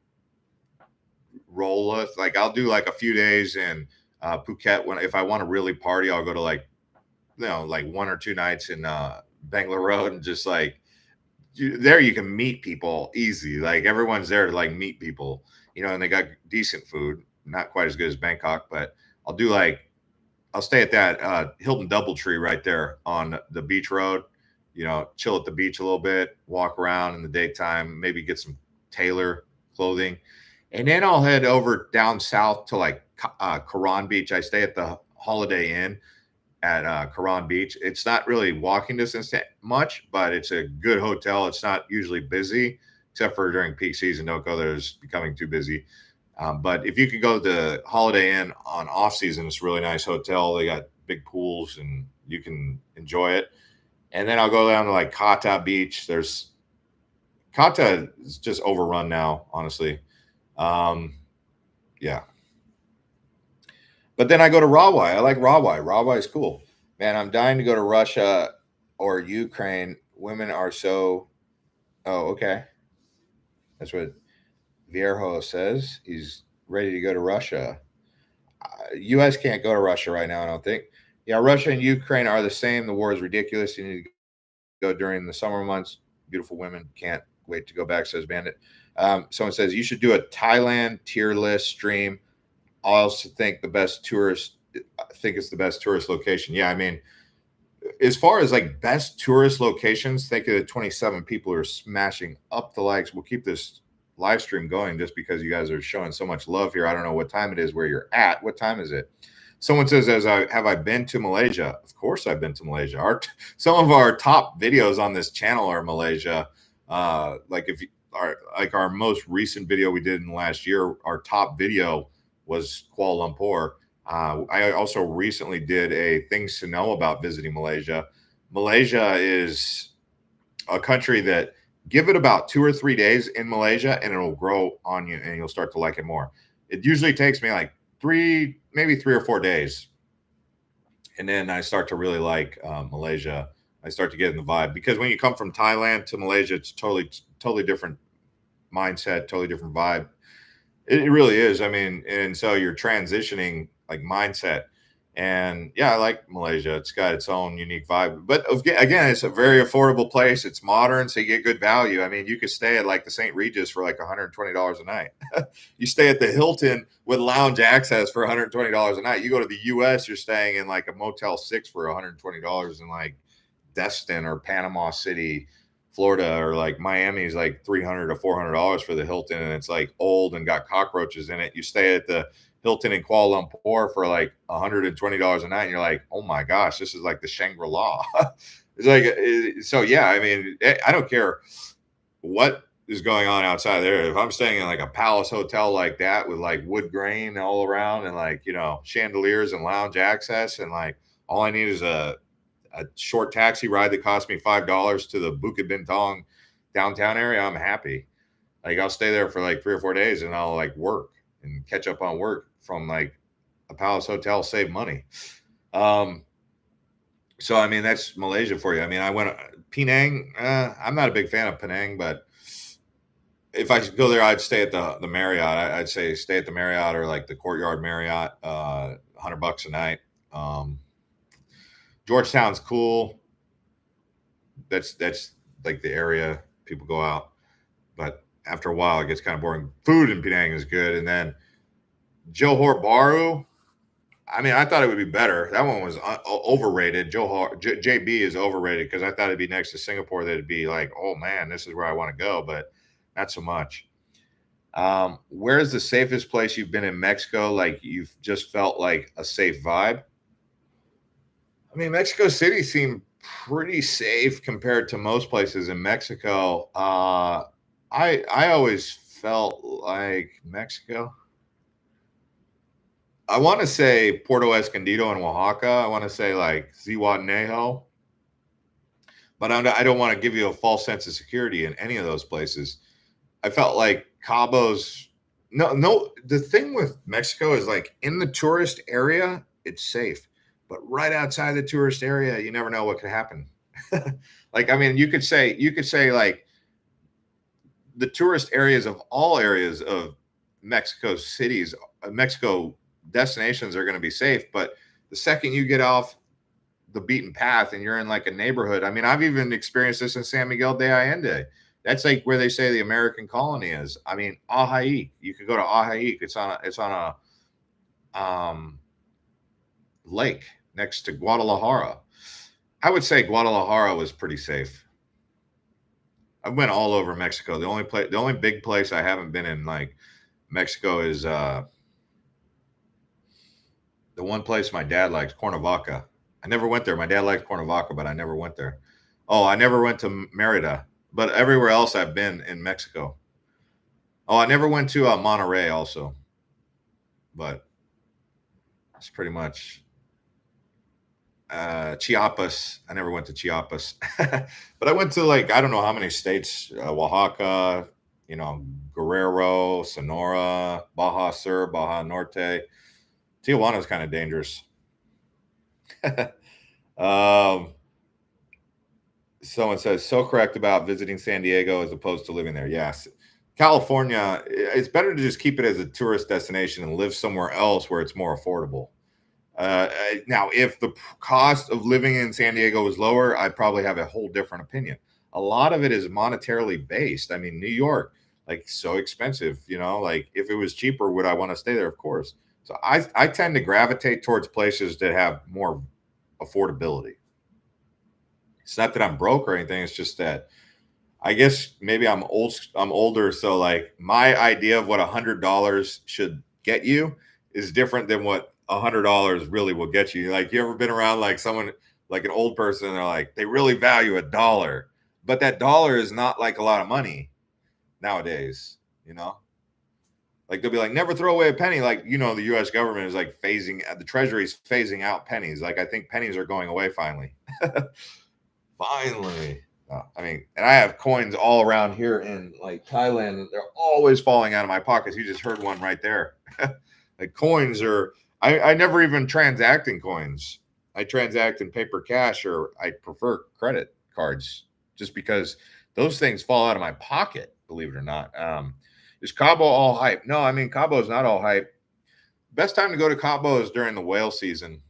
roll with. Like I'll do like a few days in Phuket. If I want to really party, I'll go to like, like 1 or 2 nights in Bangalore Road, and just like there you can meet people easy. Like everyone's there to like meet people, and they got decent food. Not quite as good as Bangkok, but I'll stay at that Hilton Doubletree right there on the beach road, chill at the beach a little bit, walk around in the daytime, maybe get some tailor clothing. And then I'll head over down south to like Karan Beach. I stay at the Holiday Inn at Karan Beach. It's not really walking distance much, but it's a good hotel. It's not usually busy, except for during peak season. Don't go there. It's becoming too busy. But if you could go to the Holiday Inn on off season, it's a really nice hotel. They got big pools and you can enjoy it. And then I'll go down to like Kata Beach. Kata is just overrun now, honestly. Yeah. But then I go to Rawai. I like Rawai. Rawai is cool. Man, I'm dying to go to Russia or Ukraine. Women are so. Oh, okay. That's what Vierho says. He's ready to go to Russia. U.S. can't go to Russia right now, I don't think. Yeah, Russia and Ukraine are the same. The war is ridiculous. You need to go during the summer months. Beautiful women. Can't wait to go back, says Bandit. Someone says, you should do a Thailand tier list stream. I also think the best tourist I think it's the best tourist location. Yeah, I mean, as far as like best tourist locations, think of the 27 people who are smashing up the likes. We'll keep this live stream going just because you guys are showing so much love here. I don't know what time it is where you're at. What time is it? Someone says, have I been to Malaysia? Of course I've been to Malaysia. Some of our top videos on this channel are Malaysia. Like if you like our most recent video we did in the last year, our top video was Kuala Lumpur. I also recently did a things to know about visiting Malaysia. Malaysia is a country that give it about 2 or 3 days in Malaysia and it'll grow on you and you'll start to like it more. It usually takes me like maybe 3 or 4 days. And then I start to really like Malaysia. I start to get in the vibe because when you come from Thailand to Malaysia, it's totally different mindset, totally different vibe. It really is. I mean, and so you're transitioning like mindset. And yeah, I like Malaysia. It's got its own unique vibe. But again, it's a very affordable place. It's modern, so you get good value. I mean, you could stay at like the St. Regis for like $120 a night. You stay at the Hilton with lounge access for $120 a night. You go to the US, you're staying in like a Motel 6 for $120 in like Destin or Panama City, Florida, or like Miami is like $300 to $400 for the Hilton, and it's like old and got cockroaches in it. You stay at the Hilton in Kuala Lumpur for like $120 a night, and you're like, oh my gosh, this is like the Shangri-La. It's like, so yeah, I mean, I don't care what is going on outside there. If I'm staying in like a palace hotel like that with like wood grain all around and like, you know, chandeliers and lounge access, and like all I need is a short taxi ride that cost me $5 to the Bukit Bintang downtown area, I'm happy. Like I'll stay there for like 3 or 4 days and I'll like work and catch up on work from like a palace hotel, save money. So I mean that's Malaysia for you. I mean I went Penang. I'm not a big fan of Penang, but if I could go there, I'd stay at the Marriott. I'd say stay at the Marriott or like the Courtyard Marriott. $100 a night. Georgetown's cool. That's like the area people go out, but after a while it gets kind of boring. Food in Penang is good, and then Johor Bahru. I mean, I thought it would be better. That one was overrated. JB is overrated because I thought it'd be next to Singapore. That'd be like, oh man, this is where I want to go, but not so much. Where's the safest place you've been in Mexico? Like you've just felt like a safe vibe? I mean, Mexico City seemed pretty safe compared to most places in Mexico. I always felt like Mexico. I want to say Puerto Escondido and Oaxaca. I want to say like Zihuatanejo, but I don't want to give you a false sense of security in any of those places. I felt like Cabo's. No. The thing with Mexico is like in the tourist area, it's safe. But right outside the tourist area, you never know what could happen. Like, I mean, you could say like the tourist areas of all areas of Mexico cities, Mexico destinations are going to be safe. But the second you get off the beaten path and you're in like a neighborhood, I mean, I've even experienced this in San Miguel de Allende. That's like where they say the American colony is. I mean, Ajaik. You could go to Ajaik. It's on a lake next to Guadalajara. I would say Guadalajara was pretty safe. I went all over Mexico. The only big place I haven't been in like Mexico is the one place my dad likes, Cuernavaca. I never went there. My dad liked Cuernavaca, but I never went there. Oh, I never went to Merida, but everywhere else I've been in Mexico. Oh, I never went to Monterrey also, but it's pretty much Chiapas. I never went to Chiapas, but I went to like, I don't know how many states, Oaxaca, you know, Guerrero, Sonora, Baja Sur, Baja Norte. Tijuana is kind of dangerous. Someone says, so correct about visiting San Diego as opposed to living there. Yes. California, it's better to just keep it as a tourist destination and live somewhere else where it's more affordable. Now, if the cost of living in San Diego was lower, I'd probably have a whole different opinion. A lot of it is monetarily based. I mean, New York, like so expensive, you know, like if it was cheaper, would I want to stay there? Of course. So I tend to gravitate towards places that have more affordability. It's not that I'm broke or anything. It's just that I guess maybe I'm older, so like my idea of what $100 should get you is different than what $100 really will get you. Like, you ever been around like someone, like an old person, and they're like, they really value a dollar, but that dollar is not like a lot of money nowadays, you know? Like, they'll be like, never throw away a penny. Like, the US government is like the treasury's phasing out pennies. Like, I think pennies are going away finally. Finally. I mean, and I have coins all around here in like Thailand, and they're always falling out of my pockets. You just heard one right there. Like, coins are, I never even transact in coins. I transact in paper cash, or I prefer credit cards just because those things fall out of my pocket, believe it or not. Is Cabo all hype? No, I mean, Cabo is not all hype. Best time to go to Cabo is during the whale season,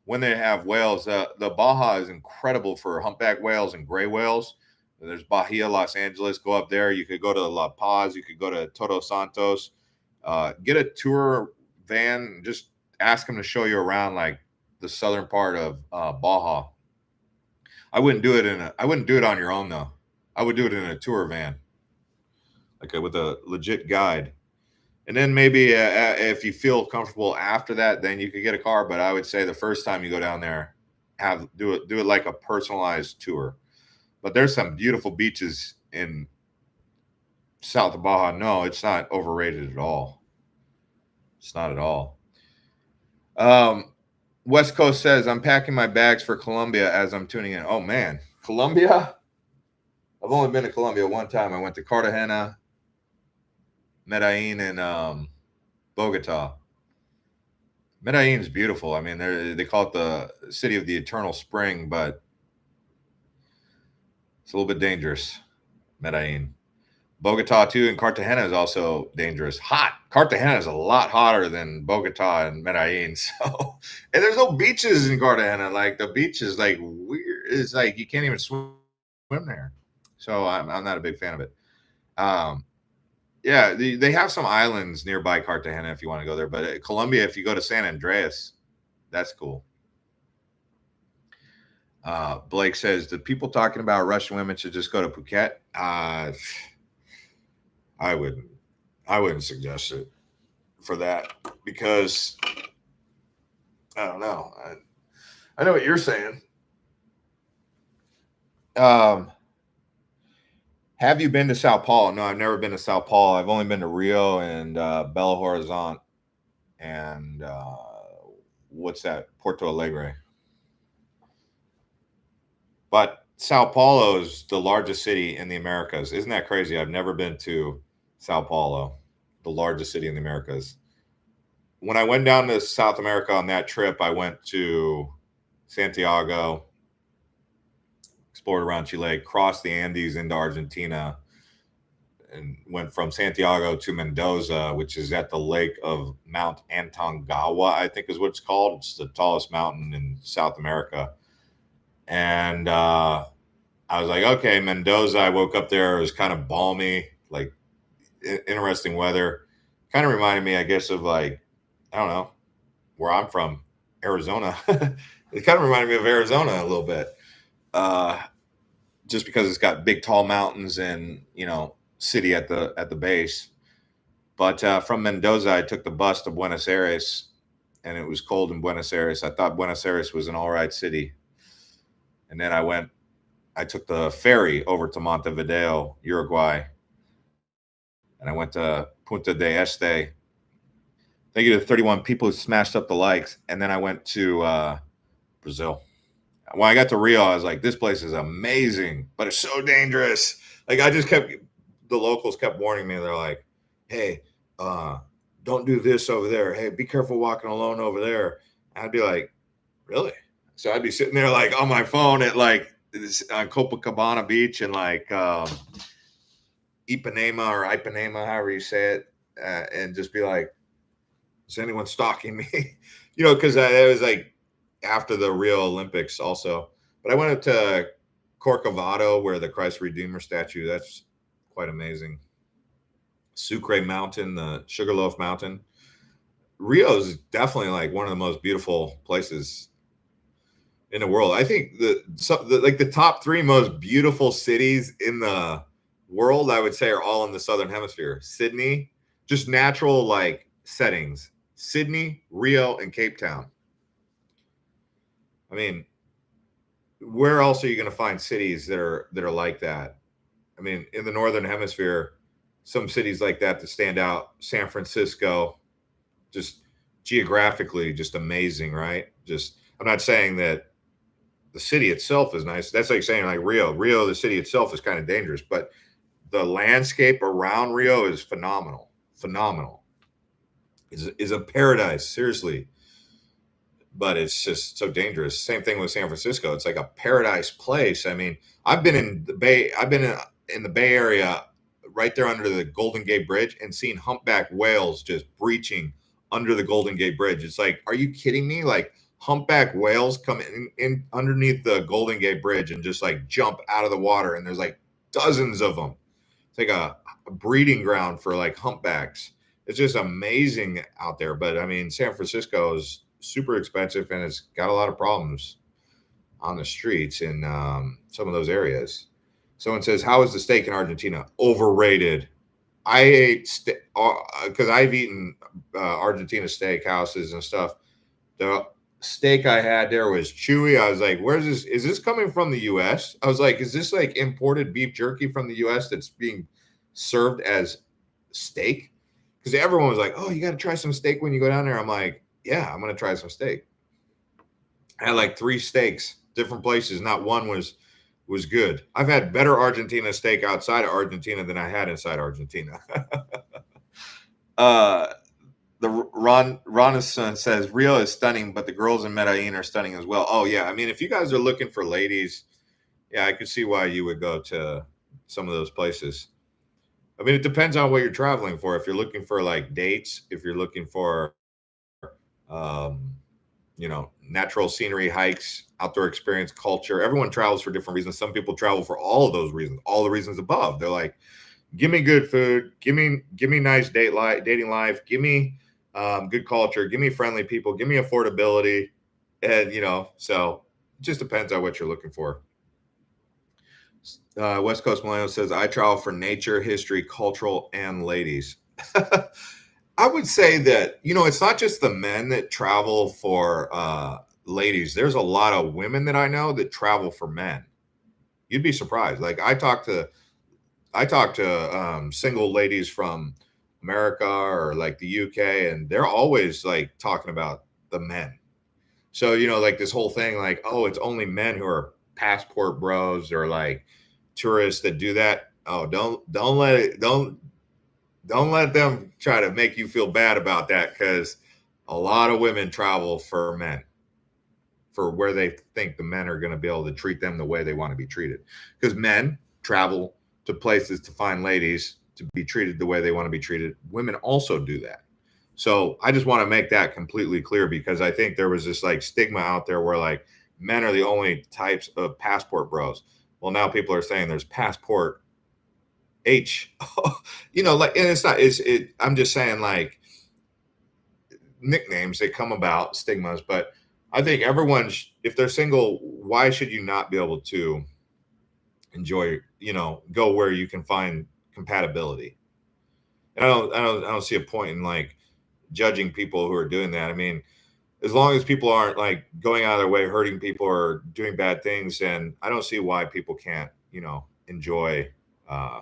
when they have whales. The Baja is incredible for humpback whales and gray whales. There's Bahia, Los Angeles. Go up there. You could go to La Paz. You could go to Todos Santos. Get a tour van. Just ask them to show you around like the southern part of Baja. I wouldn't do it on your own though. I would do it in a tour van, like with a legit guide. And then maybe if you feel comfortable after that, then you could get a car. But I would say the first time you go down there, do it like a personalized tour. But there's some beautiful beaches in south of Baja. No, it's not overrated at all. It's not at all. West Coast says, I'm packing my bags for Colombia as I'm tuning in. Oh man, Colombia? I've only been to Colombia one time. I went to Cartagena, Medellin, and Bogota. Medellin is beautiful. I mean, they call it the city of the eternal spring, but it's a little bit dangerous. Medellin, Bogota too, and Cartagena is also dangerous. Hot. Cartagena is a lot hotter than Bogota and Medellin. So, and there's no beaches in Cartagena. Like, the beach is like weird. It's like you can't even swim there. So I'm not a big fan of it. Yeah, they have some islands nearby Cartagena if you want to go there. But Colombia, if you go to San Andreas, that's cool. Blake says, the people talking about Russian women should just go to Phuket. I wouldn't suggest it for that, because I don't know. I know what you're saying. Have you been to Sao Paulo? No, I've never been to Sao Paulo. I've only been to Rio and Belo Horizonte and what's that? Porto Alegre. But Sao Paulo is the largest city in the Americas. Isn't that crazy? I've never been to Sao Paulo, the largest city in the Americas. When I went down to South America on that trip, I went to Santiago, explored around Chile, crossed the Andes into Argentina, and went from Santiago to Mendoza, which is at the lake of Mount Aconcagua, I think is what it's called. It's the tallest mountain in South America. And I was like, okay, Mendoza. I woke up there. It was kind of balmy, like interesting weather. Kind of reminded me, I guess, of like, I don't know, where I'm from, Arizona. It kind of reminded me of Arizona a little bit. Just because it's got big, tall mountains and, city at the base. But from Mendoza, I took the bus to Buenos Aires, and it was cold in Buenos Aires. I thought Buenos Aires was an all right city. And then I took the ferry over to Montevideo, Uruguay. And I went to Punta del Este. Thank you to 31 people who smashed up the likes. And then I went to Brazil. When I got to Rio, I was like, this place is amazing, but it's so dangerous. Like, the locals kept warning me. They're like, hey, don't do this over there. Hey, be careful walking alone over there. I'd be like, really? So I'd be sitting there like on my phone at like on Copacabana Beach and like Ipanema, however you say it, and just be like, is anyone stalking me? Because it was like after the Rio Olympics also. But I went up to Corcovado, where the Christ Redeemer statue, that's quite amazing. Sucre Mountain, the Sugarloaf Mountain. Rio is definitely like one of the most beautiful places in the world. I think like the top three most beautiful cities in the world, I would say, are all in the southern hemisphere. Sydney, just natural like settings. Sydney, Rio, and Cape Town. I mean, where else are you going to find cities that are like that? I mean, in the northern hemisphere, some cities like that stand out. San Francisco, just geographically, just amazing, right? Just I'm not saying that the city itself is nice. That's like saying like Rio. Rio, the city itself is kind of dangerous, but the landscape around Rio is phenomenal. Phenomenal. Is a paradise, seriously. But it's just so dangerous. Same thing with San Francisco. It's like a paradise place. I mean, I've been in the Bay. I've been in the Bay Area, right there under the Golden Gate Bridge, and seen humpback whales just breaching under the Golden Gate Bridge. It's like, are you kidding me? Like humpback whales come in underneath the Golden Gate Bridge and just like jump out of the water, and there's like dozens of them. It's like a breeding ground for like humpbacks. It's just amazing out there. But I mean, San Francisco is super expensive and it's got a lot of problems on the streets in some of those areas. Someone says, "How is the steak in Argentina?" Overrated. I ate because I've eaten Argentina steakhouses and stuff. The steak I had there was chewy. I was like, "Where's this? Is this coming from the U.S.?" I was like, "Is this like imported beef jerky from the U.S. that's being served as steak?" Because everyone was like, "Oh, you got to try some steak when you go down there." I'm like, "Yeah, I'm gonna try some steak." I had like 3 steaks, different places. Not one was good. I've had better Argentina steak outside of Argentina than I had inside Argentina. uh, the Ronison says Rio is stunning, but the girls in Medellin are stunning as well. Oh yeah, I mean, if you guys are looking for ladies, yeah, I could see why you would go to some of those places. I mean, it depends on what you're traveling for. If you're looking for like dates, if you're looking for um, natural scenery, hikes, outdoor experience, culture. Everyone travels for different reasons. Some people travel for all of those reasons, all the reasons above. They're like, give me good food, give me nice dating life, give me good culture, give me friendly people, give me affordability, and so it just depends on what you're looking for. West Coast Millennial says, I travel for nature, history, cultural, and ladies. I would say that, it's not just the men that travel for ladies. There's a lot of women that I know that travel for men. You'd be surprised. Like I talk to single ladies from America or like the UK, and they're always like talking about the men. So, like this whole thing, like, oh, it's only men who are passport bros or like tourists that do that. Oh, don't let them try to make you feel bad about that, because a lot of women travel for men, for where they think the men are going to be able to treat them the way they want to be treated. Because men travel to places to find ladies to be treated the way they want to be treated. Women also do that. So I just want to make that completely clear, because I think there was this like stigma out there where like men are the only types of passport bros. Well, now people are saying there's passport H, like, and it's not, I'm just saying like nicknames that come about, stigmas, but I think everyone, if they're single, why should you not be able to enjoy, go where you can find compatibility? And I don't see a point in like judging people who are doing that. I mean, as long as people aren't like going out of their way, hurting people or doing bad things, and I don't see why people can't, enjoy, uh,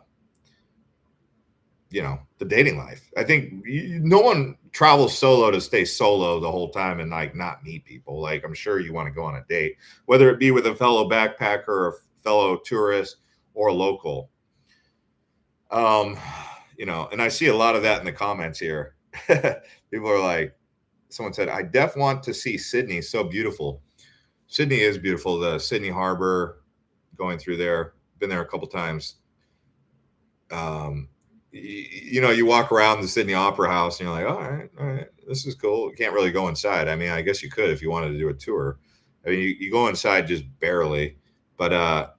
the dating life. I think no one travels solo to stay solo the whole time and like not meet people. Like, I'm sure you want to go on a date, whether it be with a fellow backpacker or a fellow tourist or a local. um and I see a lot of that in the comments here. People are like, someone said, I want to see Sydney, so beautiful. Sydney is beautiful. The Sydney Harbor, going through there, been there a couple times. You walk around the Sydney Opera House and you're like, all right, this is cool. You can't really go inside. I mean, I guess you could if you wanted to do a tour. I mean, you go inside just barely, but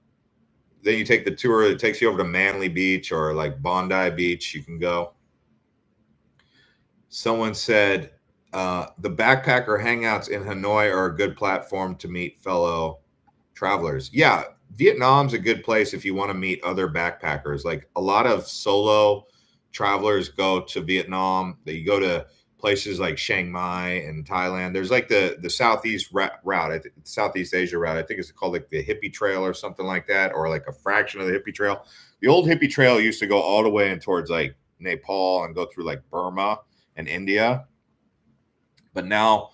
then you take the tour. It takes you over to Manly Beach or like Bondi Beach. You can go. Someone said, The backpacker hangouts in Hanoi are a good platform to meet fellow travelers. Yeah, Vietnam's a good place if you want to meet other backpackers. Like a lot of solo travelers go to Vietnam. They go to places like Chiang Mai and Thailand. There's like the southeast route, Southeast Asia route. I think it's called like the Hippie Trail or something like that, or like a fraction of the Hippie Trail. The old Hippie Trail used to go all the way in towards like Nepal and go through like Burma and India, but now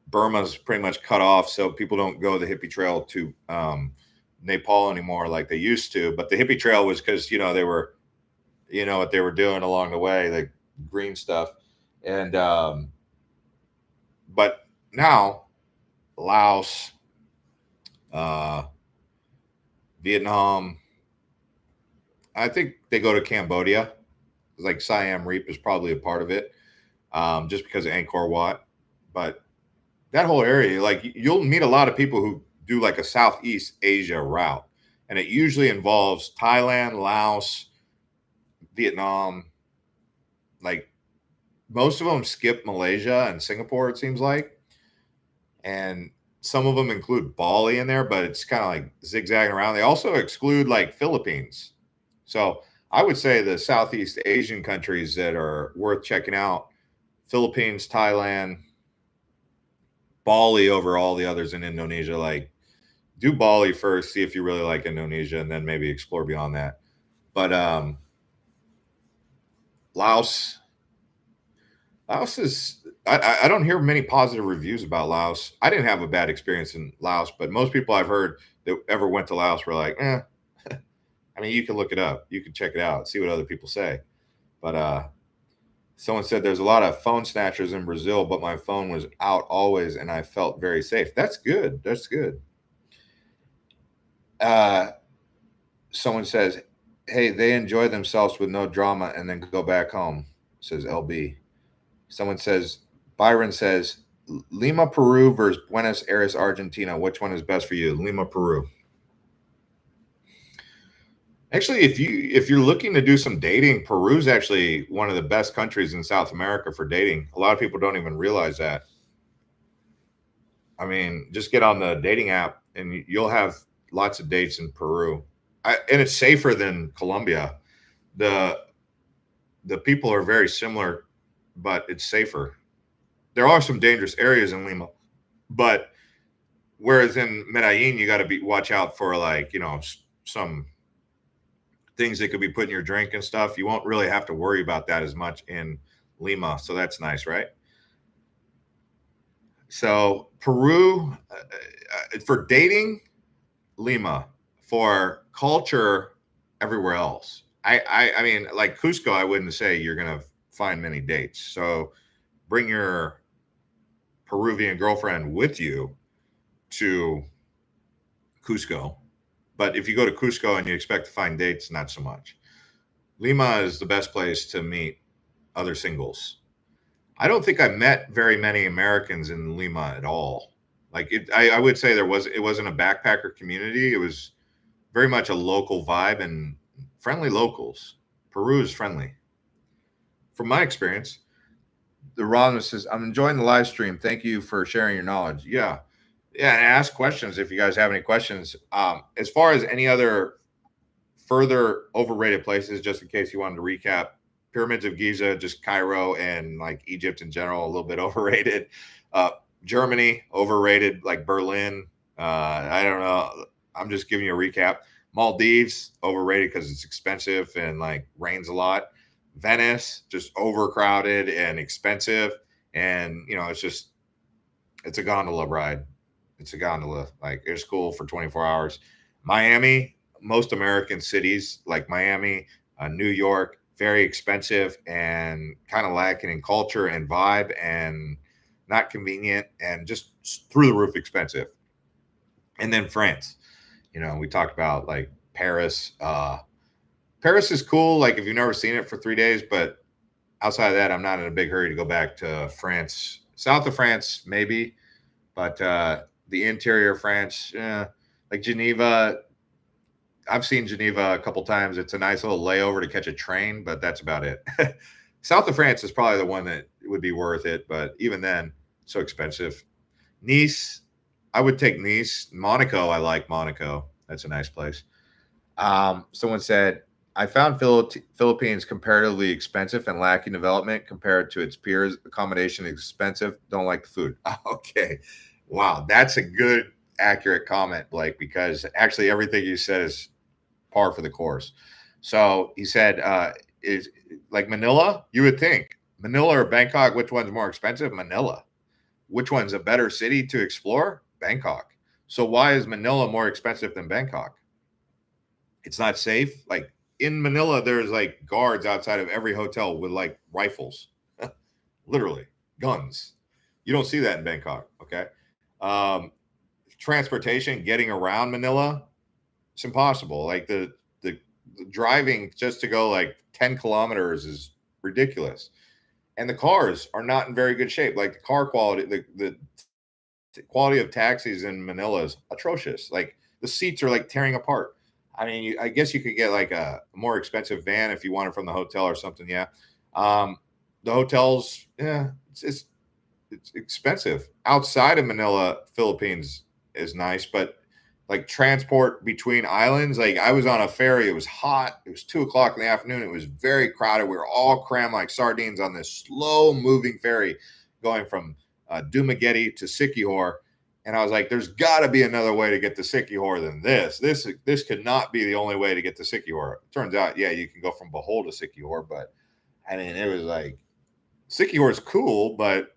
Burma's pretty much cut off, so people don't go the hippie trail to Nepal anymore like they used to. But the hippie trail was because they were, what they were doing along the way, the green stuff, and but now Laos, uh, Vietnam, I think they go to Cambodia. Like Siam Reap is probably a part of it, just because of Angkor Wat, but that whole area, like you'll meet a lot of people who do like a Southeast Asia route, and it usually involves Thailand, Laos, Vietnam. Like most of them skip Malaysia and Singapore, it seems like, and some of them include Bali in there, but it's kind of like zigzagging around. They also exclude like Philippines. So I would say the Southeast Asian countries that are worth checking out: Philippines, Thailand, Bali over all the others in Indonesia. Like do Bali first, see if you really like Indonesia, and then maybe explore beyond that. But Laos, Laos is I don't hear many positive reviews about Laos. I didn't have a bad experience in Laos, but most people I've heard that ever went to Laos were like, I mean, you can look it up, you can check it out, see what other people say. But someone said there's a lot of phone snatchers in Brazil, but my phone was out always, and I felt very safe. That's good. That's good. Uh, Someone says, "Hey, they enjoy themselves with no drama and then go back home," says LB. Someone says, Byron says, Lima, Peru versus Buenos Aires, Argentina. Which one is best for you? Lima, Peru. Actually, if you're looking to do some dating, Peru's actually one of the best countries in South America for dating. A lot of people don't even realize that. I mean, just get on the dating app and you'll have lots of dates in Peru. And it's safer than Colombia. The the people are very similar, but it's safer. There are some dangerous areas in Lima, but whereas in Medellin, you got to be watch out for like some things that could be put in your drink and stuff. You won't really have to worry about that as much in Lima, so that's nice, right? So Peru for dating, Lima. For culture, everywhere else. I mean, like Cusco, I wouldn't say you're gonna find many dates. So bring your Peruvian girlfriend with you to Cusco. But if you go to Cusco and you expect to find dates, not so much. Lima is the best place to meet other singles. I don't think I met very many Americans in Lima at all. Like I would say it wasn't a backpacker community. It was very much a local vibe and friendly locals. Peru is friendly. From my experience, the Ron says, I'm enjoying the live stream. Thank you for sharing your knowledge. Yeah. Yeah. And ask questions if you guys have any questions. As far as any other further overrated places, just in case you wanted to recap, Pyramids of Giza, just Cairo and like Egypt in general, a little bit overrated. Uh, Germany, overrated, like Berlin. I don't know. I'm just giving you a recap. Maldives, overrated because it's expensive and like rains a lot. Venice, just overcrowded and expensive. And, it's a gondola ride. It's a gondola. Like, it's cool for 24 hours. Miami, most American cities like Miami, New York, very expensive and kind of lacking in culture and vibe and not convenient and just through the roof expensive. And then France, we talked about like Paris. Paris is cool, like if you've never seen it for 3 days, but outside of that, I'm not in a big hurry to go back to France. South of France, maybe, but the interior of France, like Geneva. I've seen Geneva a couple times. It's a nice little layover to catch a train, but that's about it. South of France is probably the one that would be worth it, but even then, so expensive. Nice, I would take Nice. Monaco, I like Monaco. That's a nice place. Someone said, I found Philippines comparatively expensive and lacking development compared to its peers. Accommodation is expensive. Don't like the food. Okay. Wow. That's a good, accurate comment, Blake, because actually everything you said is par for the course. So he said, is like Manila, you would think Manila or Bangkok, which one's more expensive? Manila. Which one's a better city to explore? Bangkok. So why is Manila more expensive than Bangkok? It's not safe. Like in Manila, there's like guards outside of every hotel with like rifles, literally guns. You don't see that in Bangkok. Okay. Um, Transportation, getting around Manila, it's impossible. Like the driving just to go like 10 kilometers is ridiculous. And the cars are not in very good shape. Like the car quality, the quality of taxis in Manila is atrocious. Like the seats are like tearing apart. I mean, I guess you could get like a more expensive van if you want it from the hotel or something. Yeah. The hotels, yeah, it's expensive. Outside of Manila, Philippines is nice, but like transport between islands, like I was on a ferry, it was hot, it was 2 o'clock in the afternoon, it was very crowded. We were all crammed like sardines on this slow moving ferry going from Dumaguete to Siquijor. And I was like, there's got to be another way to get to Siquijor than this. This could not be the only way to get to Siquijor. Turns out, yeah, you can go from Bohol to Siquijor, but I mean, it was like Siquijor is cool, but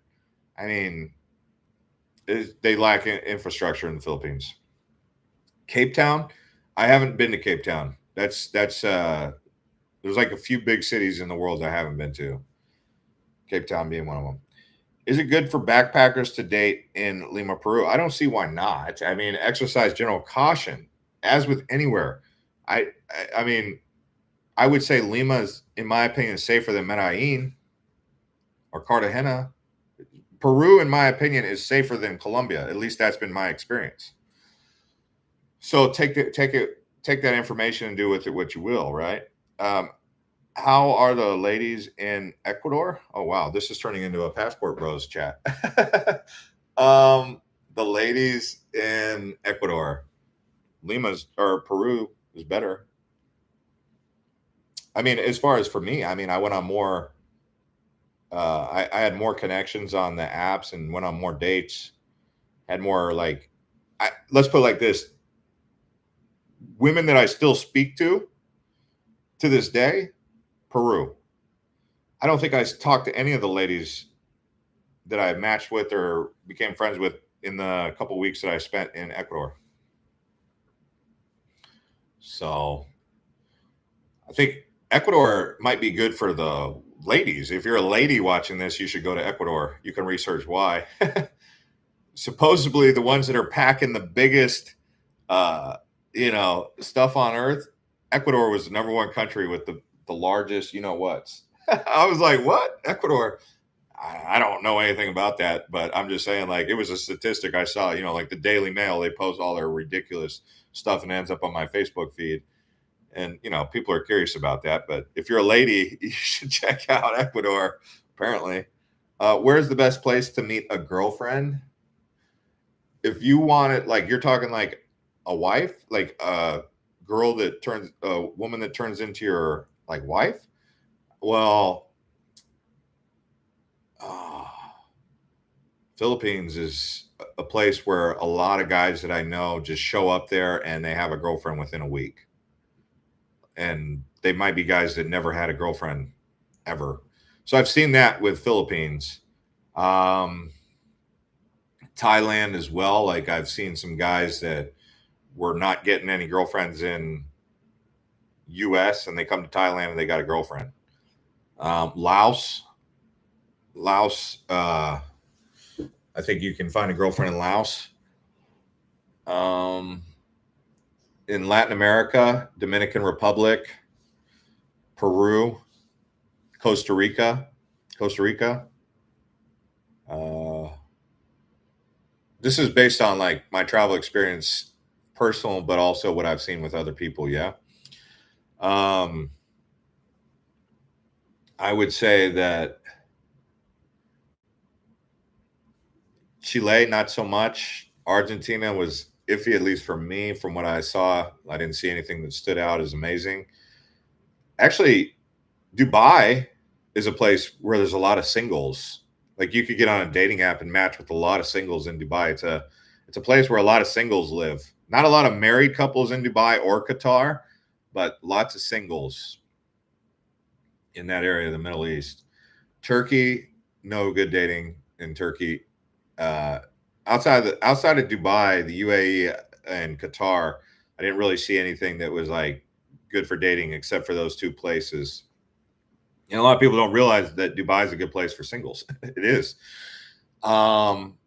I mean, they lack infrastructure in the Philippines. Cape Town, I haven't been to Cape Town. That's there's like a few big cities in the world I haven't been to. Cape Town being one of them. Is it good for backpackers to date in Lima, Peru? I don't see why not. I mean, exercise general caution, as with anywhere. I mean, I would say Lima is, in my opinion, safer than Medellin or Cartagena. Peru, in my opinion, is safer than Colombia. At least that's been my experience. So take that information and do with it what you will, right? Um, how are the ladies in Ecuador? Oh wow, this is turning into a passport bros chat. The ladies in Ecuador, Lima's or Peru is better. I mean, as far as for me, I mean, I went on more. I had more connections on the apps and went on more dates. Had more like, let's put it like this: women that I still speak to this day, Peru. I don't think I talked to any of the ladies that I matched with or became friends with in the couple weeks that I spent in Ecuador. So I think Ecuador might be good for the ladies. If you're a lady watching this, you should go to Ecuador. You can research why. Supposedly, the ones that are packing the biggest, stuff on earth, Ecuador was the number one country with the largest, whats. I was like, what? Ecuador? I don't know anything about that, but I'm just saying, like, it was a statistic I saw, like the Daily Mail, they post all their ridiculous stuff and it ends up on my Facebook feed. And, people are curious about that. But if you're a lady, you should check out Ecuador, apparently. Where's the best place to meet a girlfriend? If you want it, like, you're talking like a wife, like a woman that turns into your, like, wife. Well, Philippines is a place where a lot of guys that I know just show up there and they have a girlfriend within a week. And they might be guys that never had a girlfriend ever. So I've seen that with Philippines. Thailand as well. Like I've seen some guys that were not getting any girlfriends in US and they come to Thailand and they got a girlfriend. Laos, I think you can find a girlfriend in Laos. In Latin America, Dominican Republic, Peru, Costa Rica. This is based on like my travel experience, personal, but also what I've seen with other people. Yeah. I would say that Chile, not so much. Argentina was iffy, at least for me. From what I saw, I didn't see anything that stood out as amazing. Actually, Dubai is a place where there's a lot of singles. Like you could get on a dating app and match with a lot of singles in Dubai. It's a place where a lot of singles live. Not a lot of married couples in Dubai or Qatar, but lots of singles in that area of the Middle East. Turkey, no good dating in Turkey. Uh, outside of Dubai, the UAE and Qatar, I didn't really see anything that was like good for dating except for those two places. And a lot of people don't realize that Dubai is a good place for singles. It is. Um,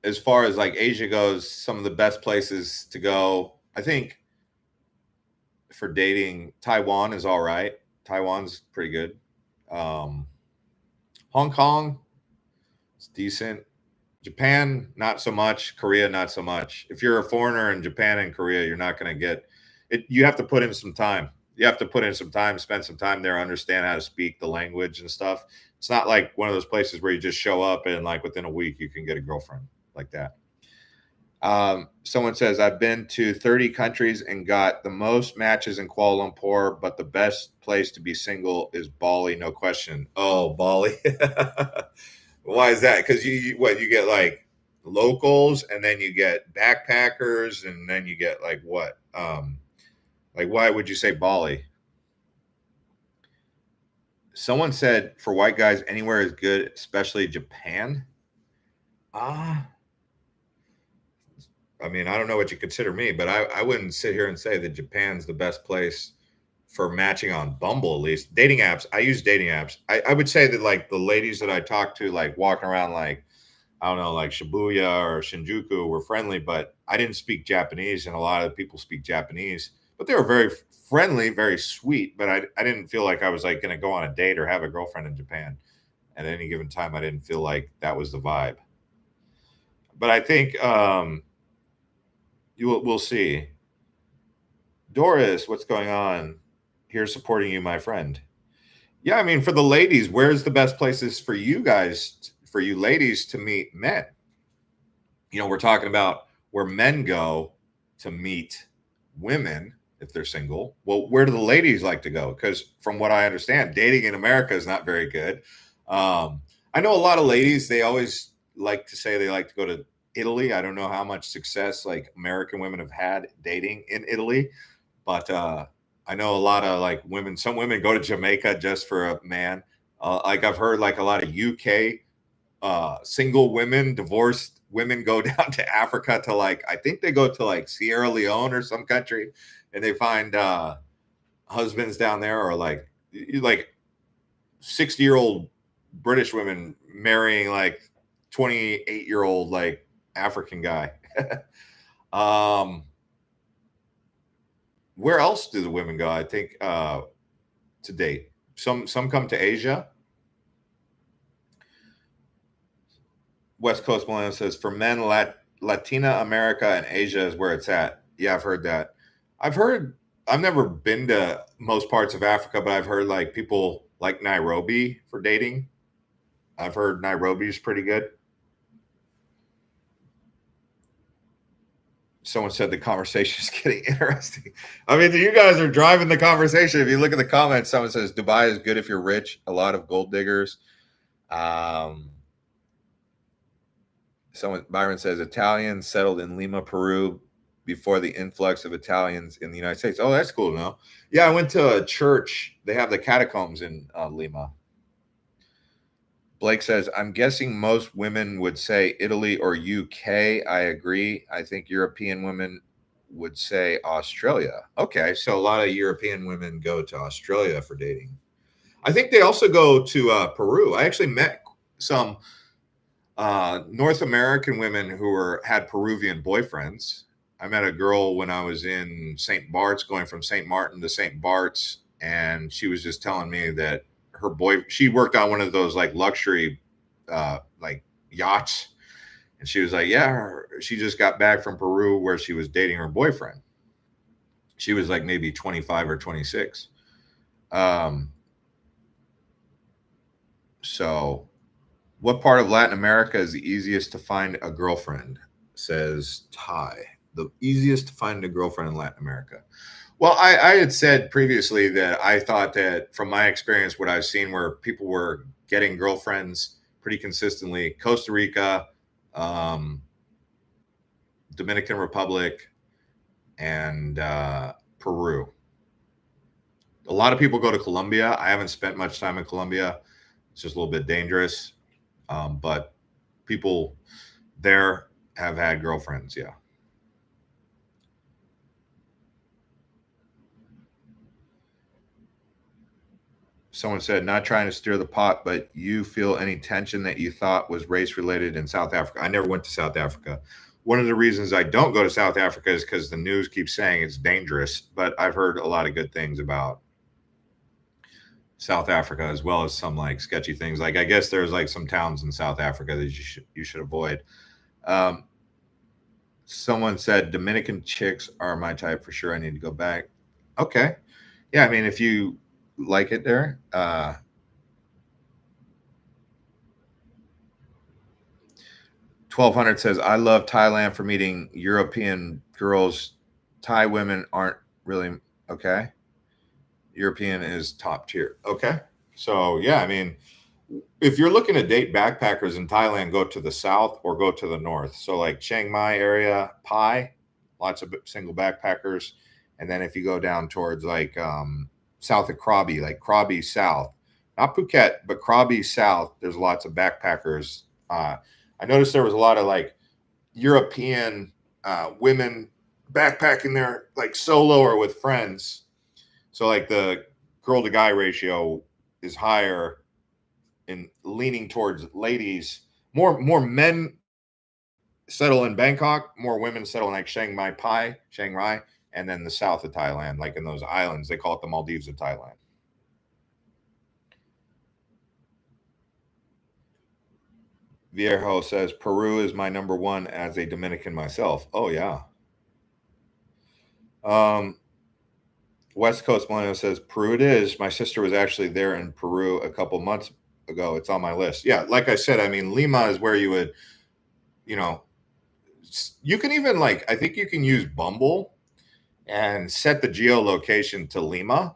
as far as like Asia goes, some of the best places to go, I think for dating, Taiwan is all right. Taiwan's pretty good. Um, Hong Kong, it's decent. Japan, not so much. Korea, not so much. If you're a foreigner in Japan and Korea, you're not going to get it. You have to put in some time. You have to put in some time, spend some time there, understand how to speak the language and stuff. It's not like one of those places where you just show up and like within a week you can get a girlfriend like that. Someone says, I've been to 30 countries and got the most matches in Kuala Lumpur, but the best place to be single is Bali, no question. Oh, Bali. Why is that? Because you get like locals and then you get backpackers and then you get like what? Like why would you say Bali? Someone said for white guys anywhere is good, especially Japan. Ah, I mean, I don't know what you consider me, but I wouldn't sit here and say that Japan's the best place for matching on Bumble, at least. Dating apps, I use dating apps. I would say that like the ladies that I talk to, like walking around like, I don't know, like Shibuya or Shinjuku were friendly, but I didn't speak Japanese, and a lot of people speak Japanese. But they were very friendly, very sweet. But I didn't feel like I was like going to go on a date or have a girlfriend in Japan. At any given time, I didn't feel like that was the vibe. But I think we'll see. Doris, what's going on? Here supporting you, my friend. Yeah, I mean, for the ladies, where's the best places for you guys, for you ladies to meet men? You know, we're talking about where men go to meet women if they're single. Well, where do the ladies like to go? Because from what I understand, dating in America is not very good. I know a lot of ladies, they always like to say they like to go to Italy. I don't know how much success like American women have had dating in Italy, but I know a lot of like women, some women go to Jamaica just for a man. Like I've heard like a lot of UK single women, divorced women go down to Africa to like, I think they go to like Sierra Leone or some country and they find husbands down there or like 60-year-old British women marrying like 28-year-old like African guy. um, where else do the women go? I think to date. Some come to Asia. West Coast Millennial says for men, Latina America and Asia is where it's at. Yeah, I've heard that. I've heard. I've never been to most parts of Africa, but I've heard like people like Nairobi for dating. I've heard Nairobi is pretty good. Someone said the conversation is getting interesting. I mean, you guys are driving the conversation. If you look at the comments, someone says Dubai is good if you're rich. A lot of gold diggers. Um, Someone Byron says Italians settled in Lima, Peru, before the influx of Italians in the United States. Oh, that's cool to know. Yeah, I went to a church. They have the catacombs in Lima. Blake says, I'm guessing most women would say Italy or UK. I agree. I think European women would say Australia. Okay, so a lot of European women go to Australia for dating. I think they also go to Peru. I actually met some North American women who had Peruvian boyfriends. I met a girl when I was in St. Bart's, going from St. Martin to St. Bart's, and she was just telling me that she worked on one of those like luxury like yachts, and she was like, yeah, she just got back from Peru where she was dating her boyfriend. She was like maybe 25 or 26. So What part of Latin America is the easiest to find a girlfriend? Says Ty. The easiest to find a girlfriend in Latin America. Well, I had said previously that I thought that from my experience, what I've seen where people were getting girlfriends pretty consistently, Costa Rica, um, Dominican Republic, and Peru. A lot of people go to Colombia. I haven't spent much time in Colombia. It's just a little bit dangerous. But people there have had girlfriends. Yeah. Someone said, not trying to stir the pot, but you feel any tension that you thought was race related in South Africa? I never went to South Africa. One of the reasons I don't go to South Africa is because the news keeps saying it's dangerous, but I've heard a lot of good things about South Africa, as well as some like sketchy things. Like I guess there's like some towns in South Africa that you should avoid. Um, Someone said Dominican chicks are my type for sure. I need to go back. Okay, yeah. I mean, if you like it there, 1200 says I love Thailand for meeting European girls. Thai women aren't really okay. European is top tier. Okay, so yeah, I mean, if you're looking to date backpackers in Thailand, go to the south or go to the north. So like Chiang Mai area, Pai, lots of single backpackers. And then if you go down towards like south of Krabi, like Krabi South, not Phuket, but Krabi South, there's lots of backpackers. I noticed there was a lot of like European women backpacking there, like solo or with friends. So like the girl to guy ratio is higher and leaning towards ladies. More men settle in Bangkok, more women settle in like Chiang Rai, and then the south of Thailand, like in those islands. They call it the Maldives of Thailand. Viejo says Peru is my number one as a Dominican myself. Oh yeah. Um, West Coast Millennial says Peru it is. My sister was actually there in Peru a couple months ago. It's on my list. Yeah, like I said, I mean Lima is where you would, you know, you can even like I think you can use Bumble and set the geolocation to Lima.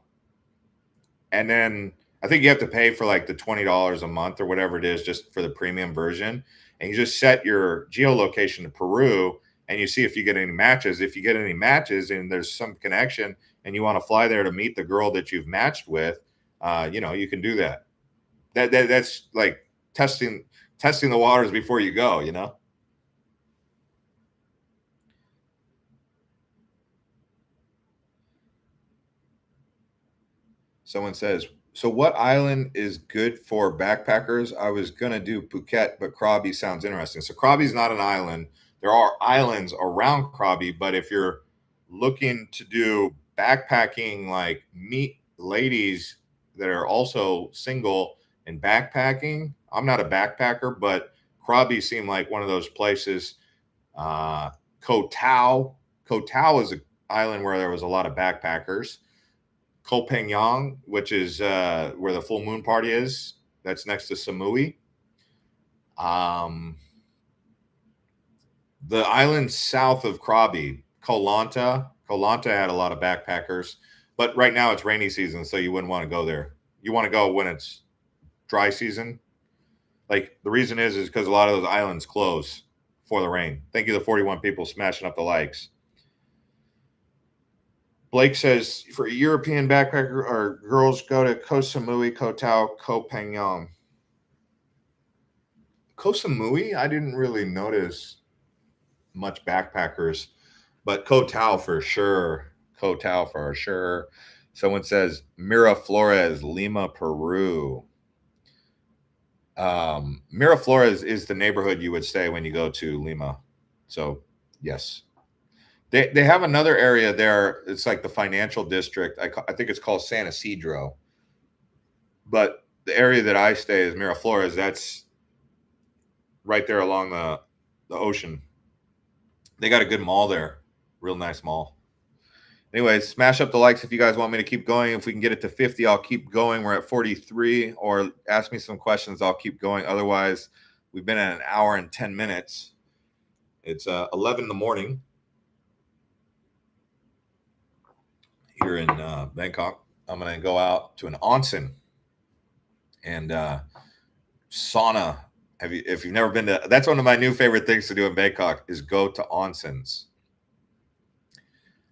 And then I think you have to pay for like the $20 a month or whatever it is just for the premium version. And you just set your geolocation to Peru and you see if you get any matches. If you get any matches and there's some connection and you want to fly there to meet the girl that you've matched with, you can do that. That's like testing the waters before you go. Someone says, so what island is good for backpackers? I was going to do Phuket, but Krabi sounds interesting. So Krabi is not an island. There are islands around Krabi, but if you're looking to do backpacking, like meet ladies that are also single and backpacking, I'm not a backpacker, but Krabi seemed like one of those places. Uh, Koh Tao. Koh Tao is an island where there was a lot of backpackers. Koh Phangan, which is where the full moon party is. That's next to Samui. Um, the island south of Krabi, Koh Lanta had a lot of backpackers, but right now it's rainy season, so you wouldn't want to go there. You want to go when it's dry season. Like the reason is because a lot of those islands close for the rain. Thank you, the 41 people smashing up the likes. Blake says for a European backpacker or girls go to Koh Samui, Koh Tao, Koh Phangan. Koh Samui, I didn't really notice much backpackers, but Koh Tao for sure. Koh Tao for sure. Someone says Miraflores, Lima, Peru. Miraflores is the neighborhood you would stay when you go to Lima. So yes. They have another area there. It's like the financial district. I think it's called San Isidro. But the area that I stay is Miraflores. That's right there along the ocean. They got a good mall there, real nice mall. Anyways, smash up the likes if you guys want me to keep going. If we can get it to 50, I'll keep going. We're at 43. Or ask me some questions. I'll keep going. Otherwise, we've been at an hour and 10 minutes. It's 11 in the morning here in Bangkok. I'm going to go out to an onsen and sauna. If you've never been to, that's one of my new favorite things to do in Bangkok is go to onsens.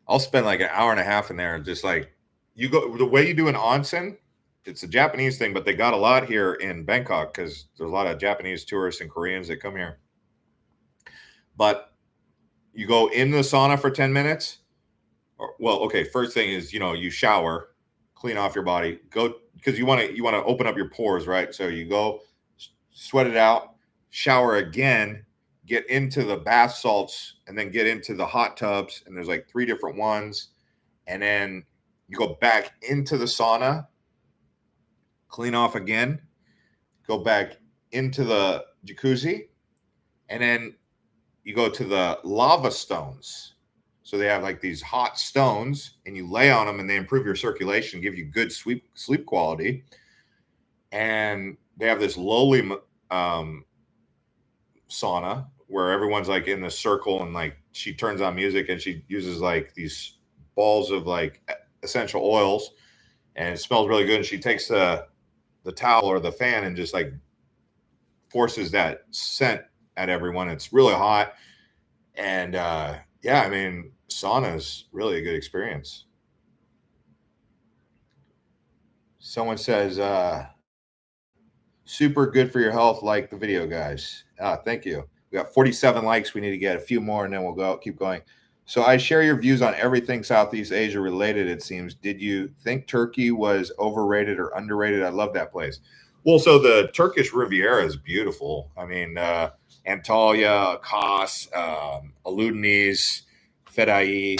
I'll spend like an hour and a half in there and just like you go the way you do an onsen. It's a Japanese thing, but they got a lot here in Bangkok because there's a lot of Japanese tourists and Koreans that come here. But you go in the sauna for 10 minutes. Well, okay, first thing is, you shower, clean off your body, go because you want to open up your pores, right? So you go sweat it out, shower again, get into the bath salts, and then get into the hot tubs. And there's like 3 different ones. And then you go back into the sauna, clean off again, go back into the jacuzzi, and then you go to the lava stones. So they have like these hot stones, and you lay on them, and they improve your circulation, give you good sleep quality. And they have this lowly sauna where everyone's like in the circle, and like she turns on music, and she uses like these balls of like essential oils, and it smells really good. And she takes the towel or the fan and just like forces that scent at everyone. It's really hot. And yeah, I mean, sauna is really a good experience. Someone says, super good for your health, like the video, guys. Thank you. We got 47 likes. We need to get a few more, and then we'll keep going. So I share your views on everything Southeast Asia related, it seems. Did you think Turkey was overrated or underrated? I love that place. Well, so the Turkish Riviera is beautiful. I mean, Antalya, Kos, Aludeniz, Fedai.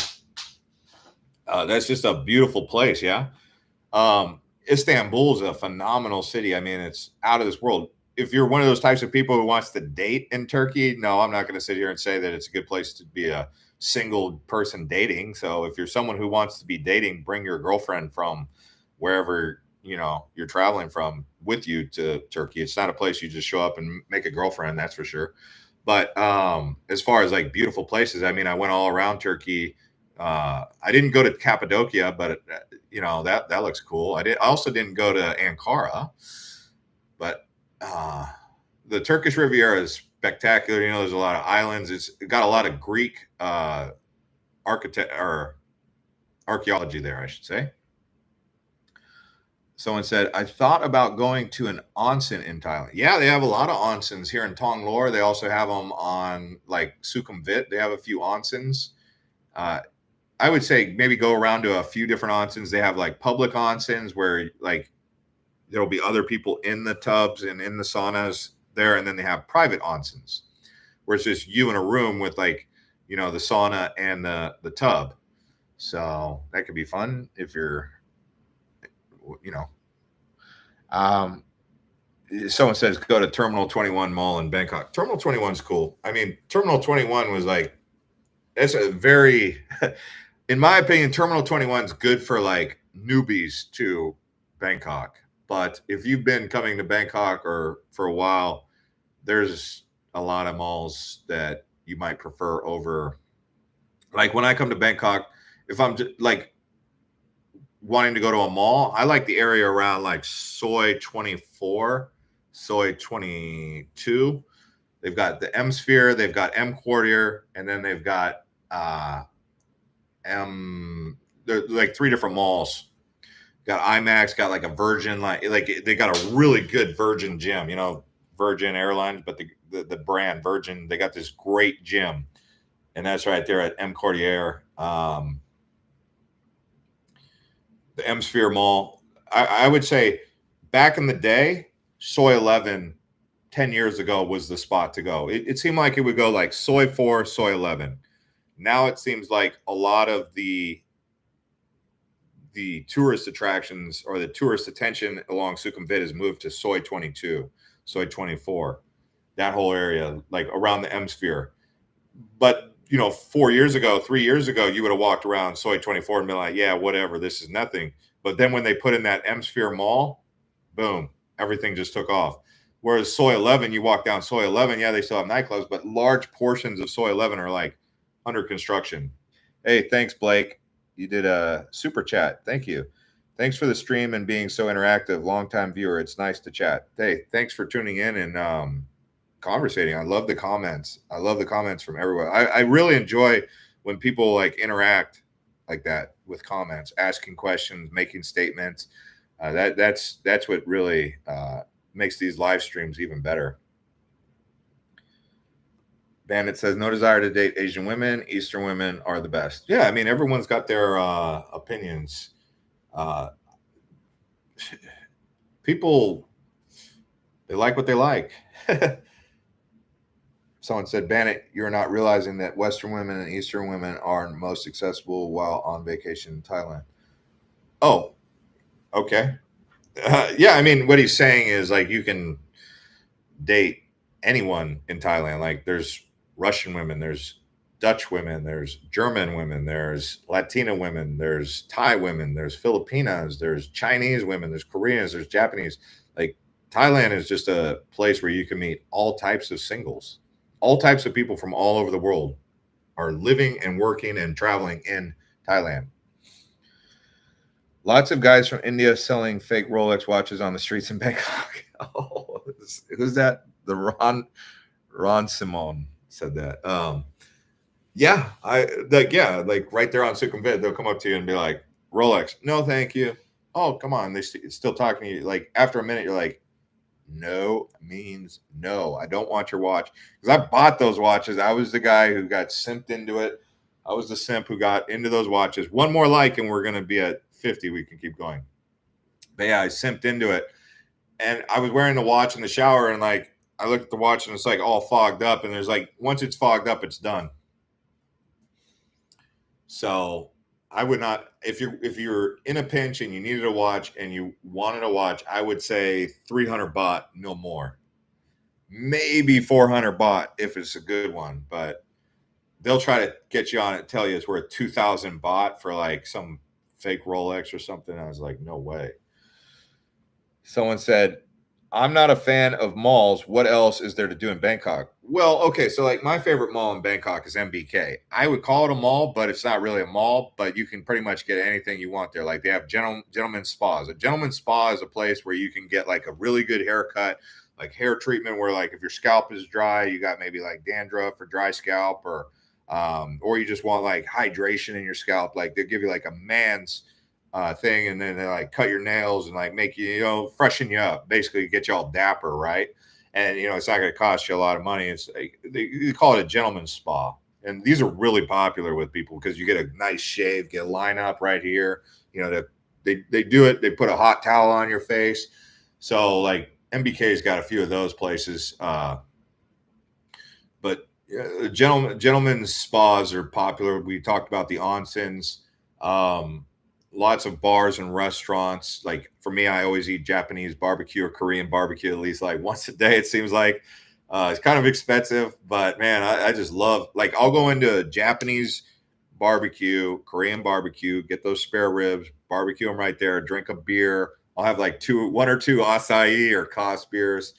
That's just a beautiful place, yeah. Istanbul is a phenomenal city. I mean, it's out of this world. If you're one of those types of people who wants to date in Turkey, no, I'm not going to sit here and say that it's a good place to be a single person dating. So if you're someone who wants to be dating, bring your girlfriend from wherever you're traveling from with you to Turkey. It's not a place you just show up and make a girlfriend, that's for sure. But as far as like beautiful places, I mean, I went all around Turkey. I didn't go to Cappadocia, but that looks cool. I also didn't go to Ankara, but the Turkish Riviera is spectacular. There's a lot of islands. It's got a lot of Greek architect or archaeology there, I should say. Someone said, I thought about going to an onsen in Thailand. Yeah, they have a lot of onsens here in Tonglor. They also have them on like Sukhumvit. They have a few onsens. I would say maybe go around to a few different onsens. They have like public onsens where like there'll be other people in the tubs and in the saunas there. And then they have private onsens where it's just you in a room with like, the sauna and the tub. So that could be fun if you're, someone says go to Terminal 21 Mall in Bangkok. Terminal 21 is cool. I mean, Terminal 21 was like, it's a very, in my opinion, Terminal 21 is good for like newbies to Bangkok. But if you've been coming to Bangkok or for a while, there's a lot of malls that you might prefer over. Like when I come to Bangkok, if I'm just like wanting to go to a mall, I like the area around like Soi 24, Soi 22. They've got the M Sphere, they've got M Quartier, and then they've got they're like 3 different malls. Got IMAX, got like a Virgin, like they got a really good Virgin gym, Virgin Airlines, but the brand Virgin, they got this great gym, and that's right there at M Quartier. The M Sphere Mall. I would say back in the day, Soi 11 10 years ago was the spot to go. It seemed like it would go like Soi 4, Soi 11. Now it seems like a lot of the tourist attractions or the tourist attention along Sukhumvit has moved to Soi 22, Soi 24, that whole area, like around the M Sphere. But 4 years ago, 3 years ago, you would have walked around Soy 24 and been like, yeah, whatever, this is nothing. But then when they put in that M-Sphere mall, boom, everything just took off. Whereas Soy 11, you walk down Soy 11, yeah, they still have nightclubs, but large portions of Soy 11 are like under construction. Hey, thanks, Blake. You did a super chat. Thank you. Thanks for the stream and being so interactive. Longtime viewer. It's nice to chat. Hey, thanks for tuning in and conversating. I love the comments. I love the comments from everywhere. I really enjoy when people like interact like that with comments, asking questions, making statements. That's what really makes these live streams even better. Bandit says, no desire to date Asian women. Eastern women are the best. Yeah, I mean, everyone's got their opinions. People, they like what they like. Someone said, Bandit, you're not realizing that Western women and Eastern women are most accessible while on vacation in Thailand. Oh, okay. Yeah, I mean, what he's saying is like you can date anyone in Thailand. Like there's Russian women, there's Dutch women, there's German women, there's Latina women, there's Thai women, there's Filipinas, there's Chinese women, there's Koreans, there's Japanese. Like Thailand is just a place where you can meet all types of singles. All types of people from all over the world are living and working and traveling in Thailand. Lots of guys from India selling fake Rolex watches on the streets in Bangkok. Oh, who's that? The Ron Simone said that. Yeah, like right there on Sukhumvit, they'll come up to you and be like, Rolex, no, thank you. Oh, come on, they still talking to you. Like after a minute, you're like, no means no. I don't want your watch because I bought those watches. I was the guy who got simped into it. I was the simp who got into those watches. One more like, and we're going to be at 50. We can keep going. But yeah, I simped into it. And I was wearing the watch in the shower, and like I looked at the watch, and it's like all fogged up. And there's like once it's fogged up, it's done. So I would not if you're in a pinch and you needed a watch and you wanted a watch, I would say 300 baht, no more. Maybe 400 baht if it's a good one, but they'll try to get you on it, tell you it's worth 2,000 baht for like some fake Rolex or something. I was like, no way. Someone said, I'm not a fan of malls. What else is there to do in Bangkok? Well, okay, so like my favorite mall in Bangkok is MBK. I would call it a mall, but it's not really a mall, but you can pretty much get anything you want there. Like they have gentlemen's spas. A gentleman's spa is a place where you can get like a really good haircut, like hair treatment where like if your scalp is dry, you got maybe like dandruff or dry scalp or you just want like hydration in your scalp. Like they'll give you like a man's thing, and then they like cut your nails and like make you, freshen you up, basically get you all dapper, right? And it's not going to cost you a lot of money. It's like, they call it a gentleman's spa, and these are really popular with people because you get a nice shave, get a line up right here. They do it. They put a hot towel on your face. So like MBK's got a few of those places, but gentlemen's spas are popular. We talked about the onsens. Lots of bars and restaurants. Like for me, I always eat Japanese barbecue or Korean barbecue at least like once a day. It seems like it's kind of expensive, but man, I just love, like I'll go into a Japanese barbecue, Korean barbecue, get those spare ribs, barbecue them right there, drink a beer. I'll have like one or two acai or Kos beers.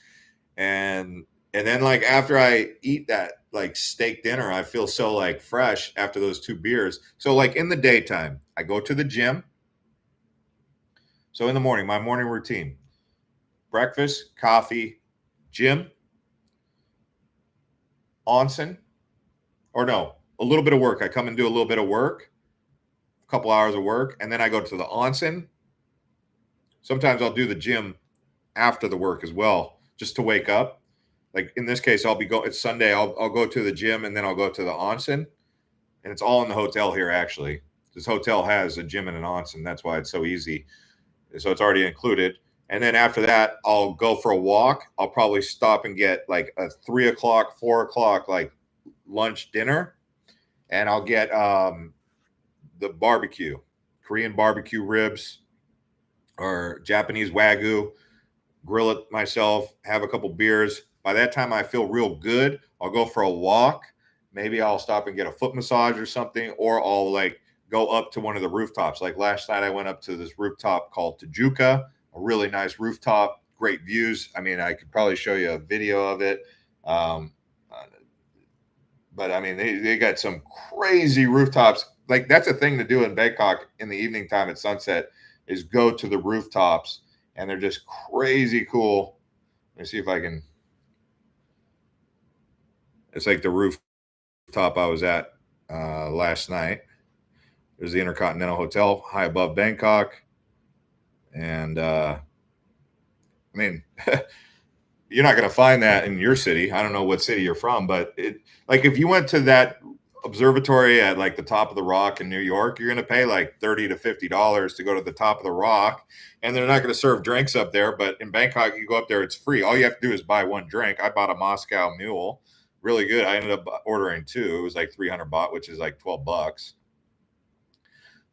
And then like after I eat that like steak dinner, I feel so like fresh after those two beers. So like in the daytime, I go to the gym. So in the morning, my morning routine, breakfast, coffee, gym, onsen, or no, a little bit of work. I come and do a little bit of work, a couple hours of work, and then I go to the onsen. Sometimes I'll do the gym after the work as well, just to wake up. Like in this case, it's Sunday. I'll go to the gym and then I'll go to the onsen, and it's all in the hotel here. Actually, this hotel has a gym and an onsen. That's why it's so easy. So it's already included. And then after that, I'll go for a walk. I'll probably stop and get like a 3 o'clock, 4 o'clock, like lunch dinner. And I'll get the barbecue, Korean barbecue ribs or Japanese Wagyu, grill it myself, have a couple beers. By that time, I feel real good. I'll go for a walk, maybe I'll stop and get a foot massage or something, or I'll like go up to one of the rooftops. Like last night, I went up to this rooftop called Tajuka, a really nice rooftop, great views. I mean, I could probably show you a video of it. Um, uh, but I mean, they got some crazy rooftops. Like that's a thing to do in Bangkok in the evening time at sunset is go to the rooftops, and they're just crazy cool. Let me see if I can. It's like the rooftop I was at last night. There's the Intercontinental Hotel high above Bangkok, and I mean, you're not going to find that in your city. I don't know what city you're from, but like if you went to that observatory at like the top of the rock in New York, you're going to pay like $30 to $50 to go to the top of the rock, and they're not going to serve drinks up there. But in Bangkok, you go up there, it's free. All you have to do is buy one drink. I bought a Moscow Mule, really good. I ended up ordering two. It was like 300 baht, which is like $12.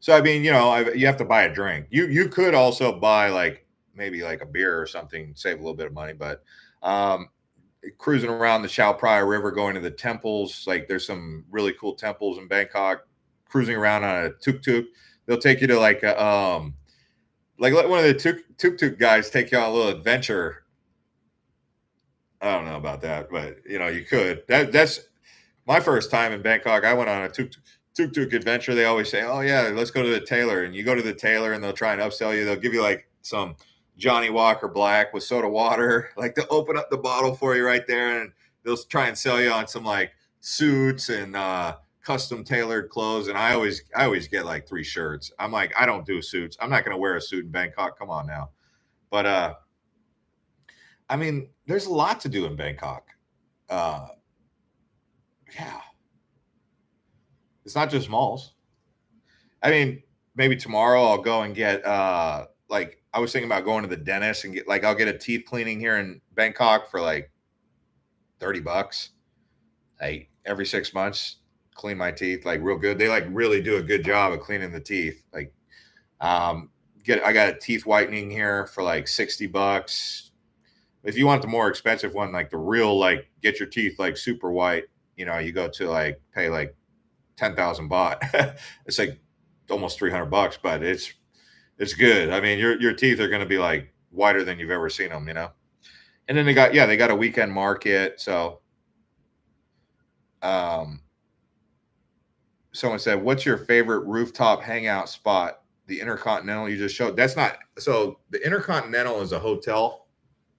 So I mean, you have to buy a drink. You could also buy like maybe like a beer or something, save a little bit of money. But um, cruising around the Chao Phraya River, going to the temples, like there's some really cool temples in Bangkok. Cruising around on a tuk tuk, they'll take you to like a like let one of the tuk tuk guys take you on a little adventure. I don't know about that, but you could. That's my first time in Bangkok. I went on a tuk-tuk adventure. They always say, "Oh yeah, let's go to the tailor." And you go to the tailor, and they'll try and upsell you. They'll give you like some Johnny Walker Black with soda water. Like they'll open up the bottle for you right there, and they'll try and sell you on some like suits and custom tailored clothes. And I always get like 3 shirts. I'm like, I don't do suits. I'm not going to wear a suit in Bangkok. Come on now. But I mean, there's a lot to do in Bangkok. Uh, yeah, it's not just malls. I mean, maybe tomorrow I'll go and get like I was thinking about going to the dentist and get like I'll get a teeth cleaning here in Bangkok for like $30. Like every 6 months, clean my teeth like real good. They like really do a good job of cleaning the teeth. Like I got a teeth whitening here for like $60. If you want the more expensive one, like the real like get your teeth like super white, you go to like pay like 10,000 baht. It's like almost $300, but it's good. I mean, your teeth are going to be like whiter than you've ever seen them. And then they got a weekend market. So, um, someone said, "What's your favorite rooftop hangout spot?" The Intercontinental you just showed. That's not so. The Intercontinental is a hotel,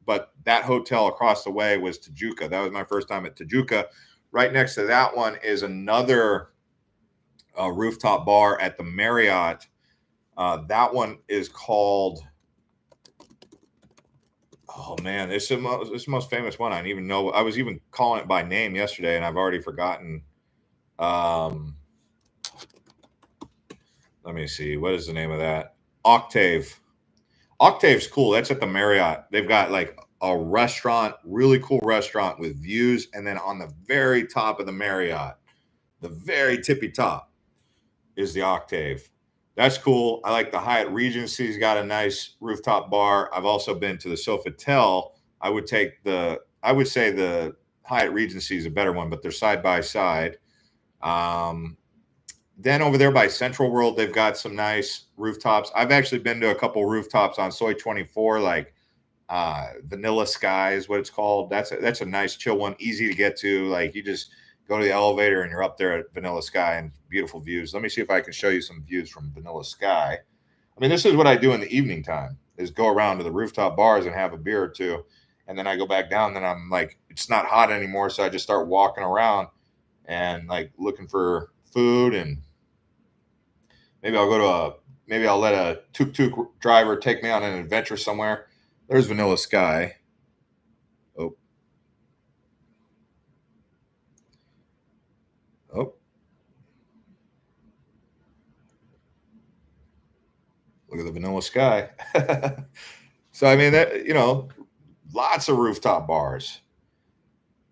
but that hotel across the way was Tajuka. That was my first time at Tajuka. Right next to that one is another rooftop bar at the Marriott. That one is called. Oh man, it's the most famous one. I didn't even know. I was even calling it by name yesterday, and I've already forgotten. Um, Let me see. What is the name of that? Octave. Octave's cool. That's at the Marriott. They've got like a restaurant, really cool restaurant with views, and then on the very top of the Marriott, the very tippy top, is the Octave. That's cool. I like the Hyatt Regency's got a nice rooftop bar. I've also been to the Sofitel. I would say the Hyatt Regency is a better one, but they're side by side. Um, then over there by Central World, they've got some nice rooftops. I've actually been to a couple rooftops on Soy 24, like Vanilla Sky is what it's called. That's a nice chill one, easy to get to. Like you just go to the elevator and you're up there at Vanilla Sky and beautiful views. Let me see if I can show you some views from Vanilla Sky. I mean, this is what I do in the evening time is go around to the rooftop bars and have a beer or two. And then I go back down. Then I'm like, it's not hot anymore. So I just start walking around and like looking for food. And maybe I'll let a tuk-tuk driver take me on an adventure somewhere. There's Vanilla Sky. Oh. Oh. Look at the Vanilla Sky. So I mean that lots of rooftop bars.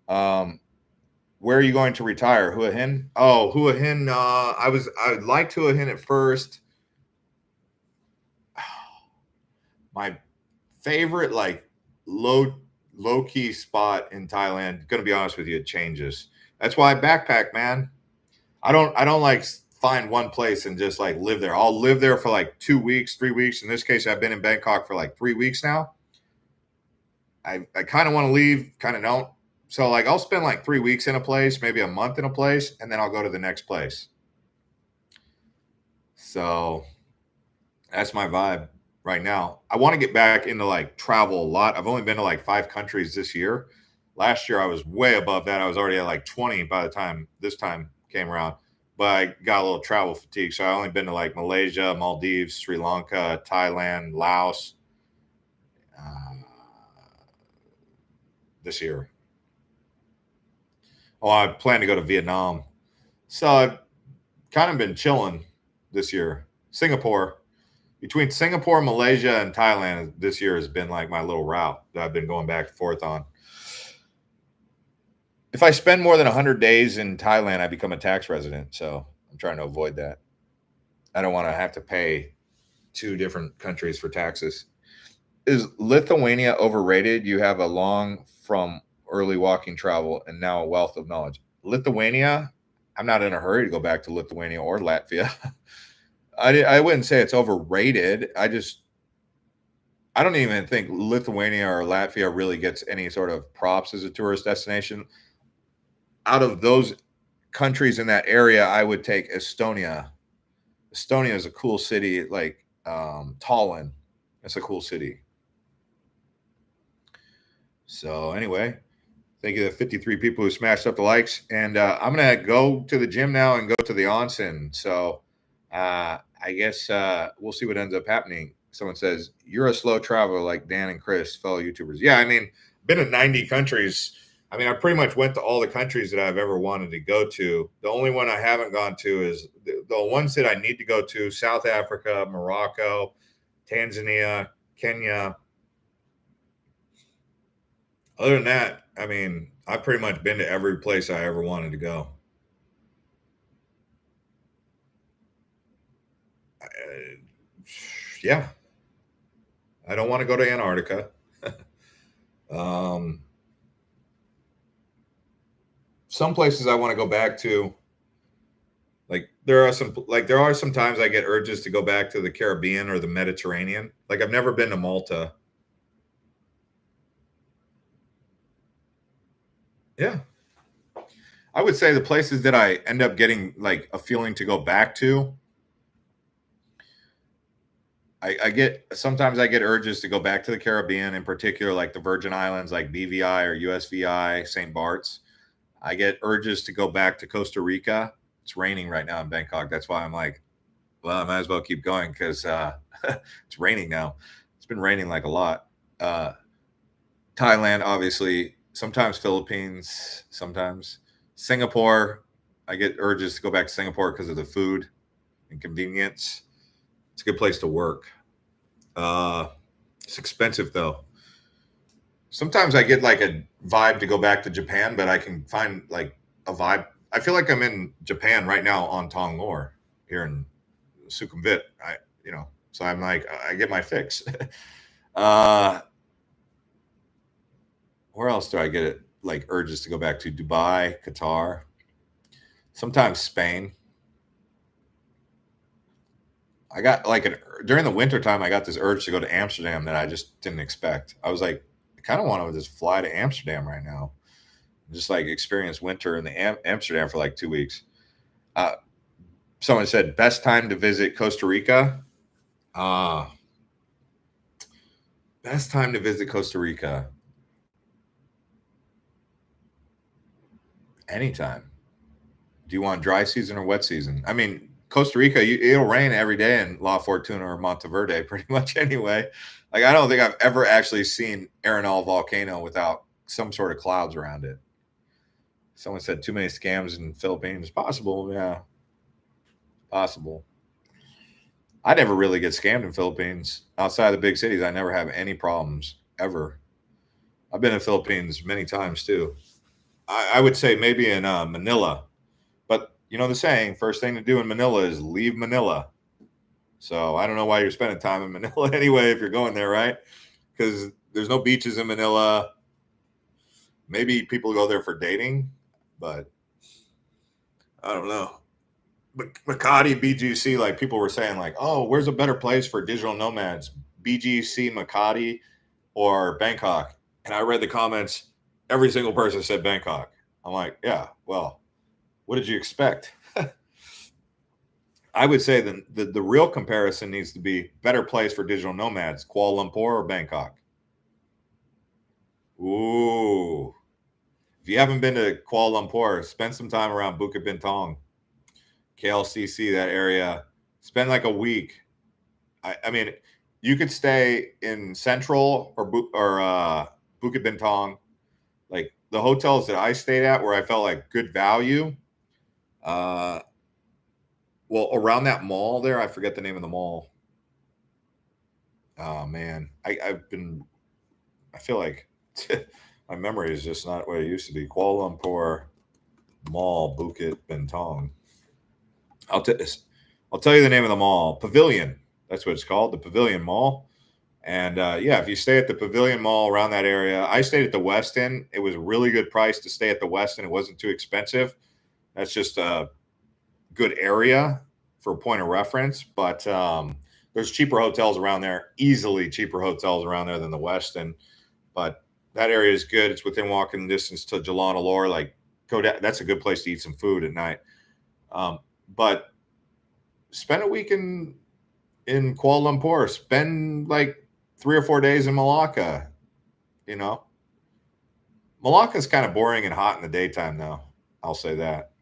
Where are you going to retire? Hua Hin? Oh, Hua Hin. I liked Hua Hin at first. My favorite like low key spot in Thailand. Going to be honest with you, it changes. That's why I backpack, man. I don't like find one place and just like live there. I'll live there for like 2 weeks, 3 weeks. In this case, I've been in Bangkok for like 3 weeks now. I kind of want to leave, kind of don't. So like I'll spend like 3 weeks in a place, maybe a month in a place, and then I'll go to the next place. So that's my vibe right now. I want to get back into like travel a lot. I've only been to like 5 countries this year. Last year I was way above that. I was already at like 20 by the time this time came around. But I got a little travel fatigue. So I only been to like Malaysia, Maldives, Sri Lanka, Thailand, Laos uh, this year. Oh, I plan to go to Vietnam. So I've kind of been chilling this year. Singapore, between Singapore, Malaysia, and Thailand this year has been like my little route that I've been going back and forth on. If I spend more than 100 days in Thailand, I become a tax resident. So I'm trying to avoid that. I don't want to have to pay two different countries for taxes. Is Lithuania overrated? You have a long from early walking travel and now a wealth of knowledge. Lithuania, I'm not in a hurry to go back to Lithuania or Latvia. I wouldn't say it's overrated. I don't even think Lithuania or Latvia really gets any sort of props as a tourist destination. Out of those countries in that area, I would take Estonia. Estonia is a cool city, like Tallinn. It's a cool city. So anyway, thank you to 53 people who smashed up the likes. And I'm going to go to the gym now and go to the onsen. So I guess we'll see what ends up happening. Someone says, you're a slow traveler like Dan and Chris, fellow YouTubers. Yeah, I mean, been in 90 countries. I mean, I pretty much went to all the countries that I've ever wanted to go to. The only one I haven't gone to is the ones that I need to go to: South Africa, Morocco, Tanzania, Kenya. Other than that, I mean, I've pretty much been to every place I ever wanted to go. Yeah, I don't want to go to Antarctica. um, some places I want to go back to. Like there are some times I get urges to go back to the Caribbean or the Mediterranean. Like I've never been to Malta. Yeah. I would say the places that I end up getting like a feeling to go back to, I get sometimes I get urges to go back to the Caribbean, in particular, like the Virgin Islands, like BVI or USVI, St. Bart's. I get urges to go back to Costa Rica. It's raining right now in Bangkok. That's why I'm like, well, I might as well keep going because it's raining now. It's been raining like a lot. Uh, Thailand, obviously, sometimes Philippines, sometimes Singapore. I get urges to go back to Singapore because of the food and convenience. It's a good place to work. Uh, it's expensive though. Sometimes I get like a vibe to go back to Japan, but I can find like a vibe. I feel like I'm in Japan right now on Tongor here in Sukhumvit. So I'm like, I get my fix. uh, where else do I get it? Like urges to go back to Dubai, Qatar, sometimes Spain. I got like during the winter time, I got this urge to go to Amsterdam that I just didn't expect. I was like, I kind of want to just fly to Amsterdam right now, just like experience winter in the Amsterdam for like 2 weeks. Uh, Someone said best time to visit Costa Rica. Uh, Best time to visit Costa Rica. Anytime. Do you want dry season or wet season? I mean, Costa Rica, it'll rain every day in La Fortuna or Monteverde, pretty much anyway. Like, I don't think I've ever actually seen Arenal volcano without some sort of clouds around it. Someone said too many scams in Philippines. Possible, yeah, possible. I never really get scammed in Philippines. Outside of the big cities, I never have any problems ever. I've been in Philippines many times too. I would say maybe in Manila, but you know the saying: first thing to do in Manila is leave Manila. So I don't know why you're spending time in Manila anyway if you're going there, right? Because there's no beaches in Manila. Maybe people go there for dating, but I don't know. Makati, BGC, like people were saying, like, oh, where's a better place for digital nomads? BGC, Makati, or Bangkok? And I read the comments. Every single person said Bangkok. I'm like, yeah, well, what did you expect? I would say the real comparison needs to be better place for digital nomads, Kuala Lumpur or Bangkok. Ooh. If you haven't been to Kuala Lumpur, spend some time around Bukit Bintang, KLCC, that area. Spend like a week. I mean, you could stay in Central or Bukit Bintang. Like the hotels that I stayed at, where I felt like good value. Uh, well, around that mall there, I forget the name of the mall. Oh man, I feel like my memory is just not what it used to be. Kuala Lumpur Mall, Bukit Bintang. I'll, t- I'll tell you the name of the mall. Pavilion. That's what it's called, the Pavilion Mall. And yeah, if you stay at the Pavilion Mall around that area, I stayed at the Westin. It was a really good price to stay at the Westin. It wasn't too expensive. That's just a good area for a point of reference. But there's cheaper hotels around there, easily cheaper hotels around there than the Westin. But that area is good. It's within walking distance to Jalan Alor. Like, go down. That's a good place to eat some food at night. But spend a week in Kuala Lumpur. Spend like 3 or 4 days in Malacca. You know, Malacca is kind of boring and hot in the daytime, though. I'll say that.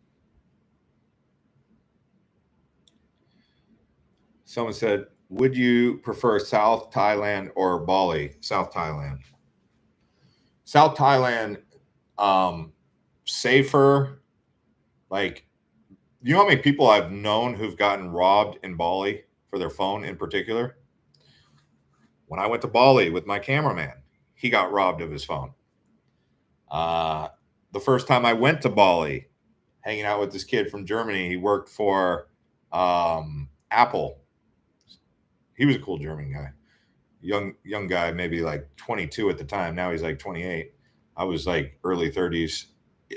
Someone said, "Would you prefer South Thailand or Bali?" South Thailand. South Thailand, um, safer. Like, you know how many people I've known who've gotten robbed in Bali for their phone in particular? When I went to Bali with my cameraman, he got robbed of his phone. Uh, the first time I went to Bali, hanging out with this kid from Germany, he worked for Apple. He was a cool German guy, young guy, maybe like 22 at the time. Now he's like 28. I was like early 30s.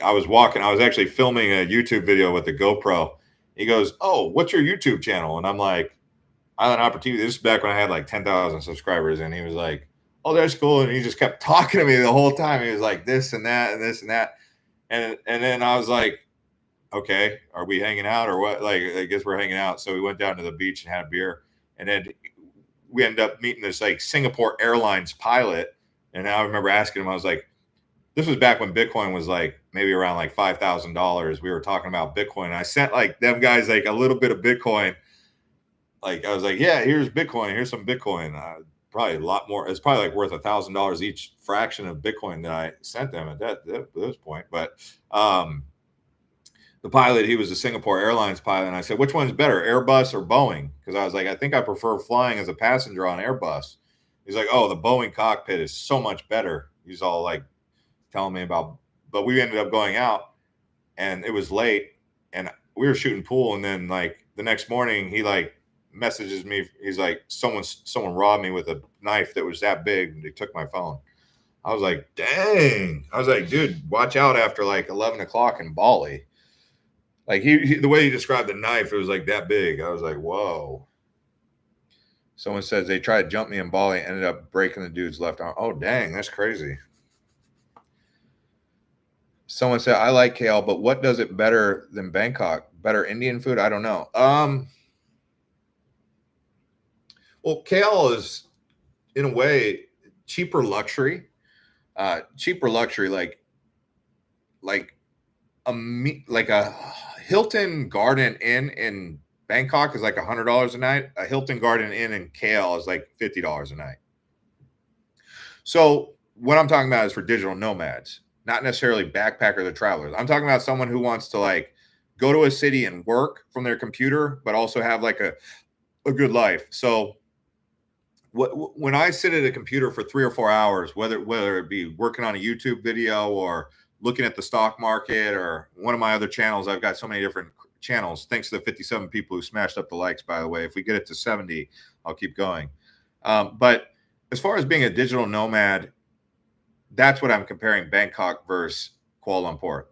I was walking. I was actually filming a YouTube video with a GoPro. He goes, "Oh, what's your YouTube channel?" And I'm like, "Island Opportunity." This is back when I had like 10,000 subscribers, and he was like, "Oh, that's cool." And he just kept talking to me the whole time. He was like, "This and that and this and that," and then I was like, "Okay, are we hanging out or what?" Like, I guess we're hanging out. So we went down to the beach and had a beer, and then we ended up meeting this like Singapore Airlines pilot. And I remember asking him, I was like, this was back when Bitcoin was like maybe around like $5,000. We were talking about Bitcoin. And I sent like them guys like a little bit of Bitcoin. Like I was like, yeah, here's Bitcoin. Here's some Bitcoin. Probably a lot more. It's probably like worth $1,000 each fraction of Bitcoin that I sent them at this point. But the pilot, he was a Singapore Airlines pilot. And I said, which one's better, Airbus or Boeing? Because I was like, I think I prefer flying as a passenger on Airbus. He's like, oh, the Boeing cockpit is so much better. He's all like telling me about, but we ended up going out and it was late and we were shooting pool. And then like the next morning, he like messages me. He's like, someone robbed me with a knife that was that big. And they took my phone. I was like, dang. I was like, dude, watch out after like 11 o'clock in Bali. Like the way he described the knife, it was like that big. I was like, whoa. Someone says they tried to jump me in Bali, ended up breaking the dude's left arm. Oh, dang, that's crazy. Someone said I like kale, but what does it better than Bangkok? Better Indian food? I don't know. Well, kale is in a way cheaper luxury. Cheaper luxury, like like a Hilton Garden Inn in Bangkok is like $100 a night. A Hilton Garden Inn in Kale is like $50 a night. So what I'm talking about is for digital nomads, not necessarily backpackers or travelers. I'm talking about someone who wants to like go to a city and work from their computer, but also have like a good life. So when I sit at a computer for 3 or 4 hours, whether it be working on a YouTube video or looking at the stock market or one of my other channels, I've got so many different channels. Thanks to the 57 people who smashed up the likes, by the way. If we get it to 70, I'll keep going. But as far as being a digital nomad, that's what I'm comparing Bangkok versus Kuala Lumpur.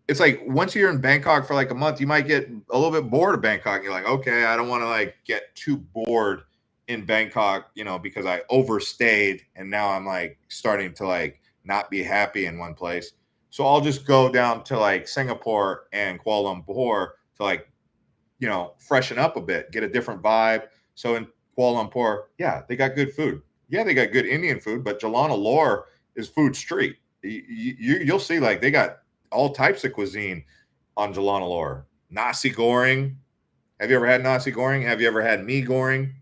it's like once you're in Bangkok for like a month, you might get a little bit bored of Bangkok. You're like, okay, I don't want to like get too bored in Bangkok, because I overstayed and now I'm like starting to like not be happy in one place. So I'll just go down to like Singapore and Kuala Lumpur to like, freshen up a bit, get a different vibe. So in Kuala Lumpur, yeah, they got good food. Yeah, they got good Indian food, but Jalana Lore is food street. You'll see like they got all types of cuisine on Jalana Lore. Nasi goreng. Have you ever had nasi goreng? Have you ever had mee goreng?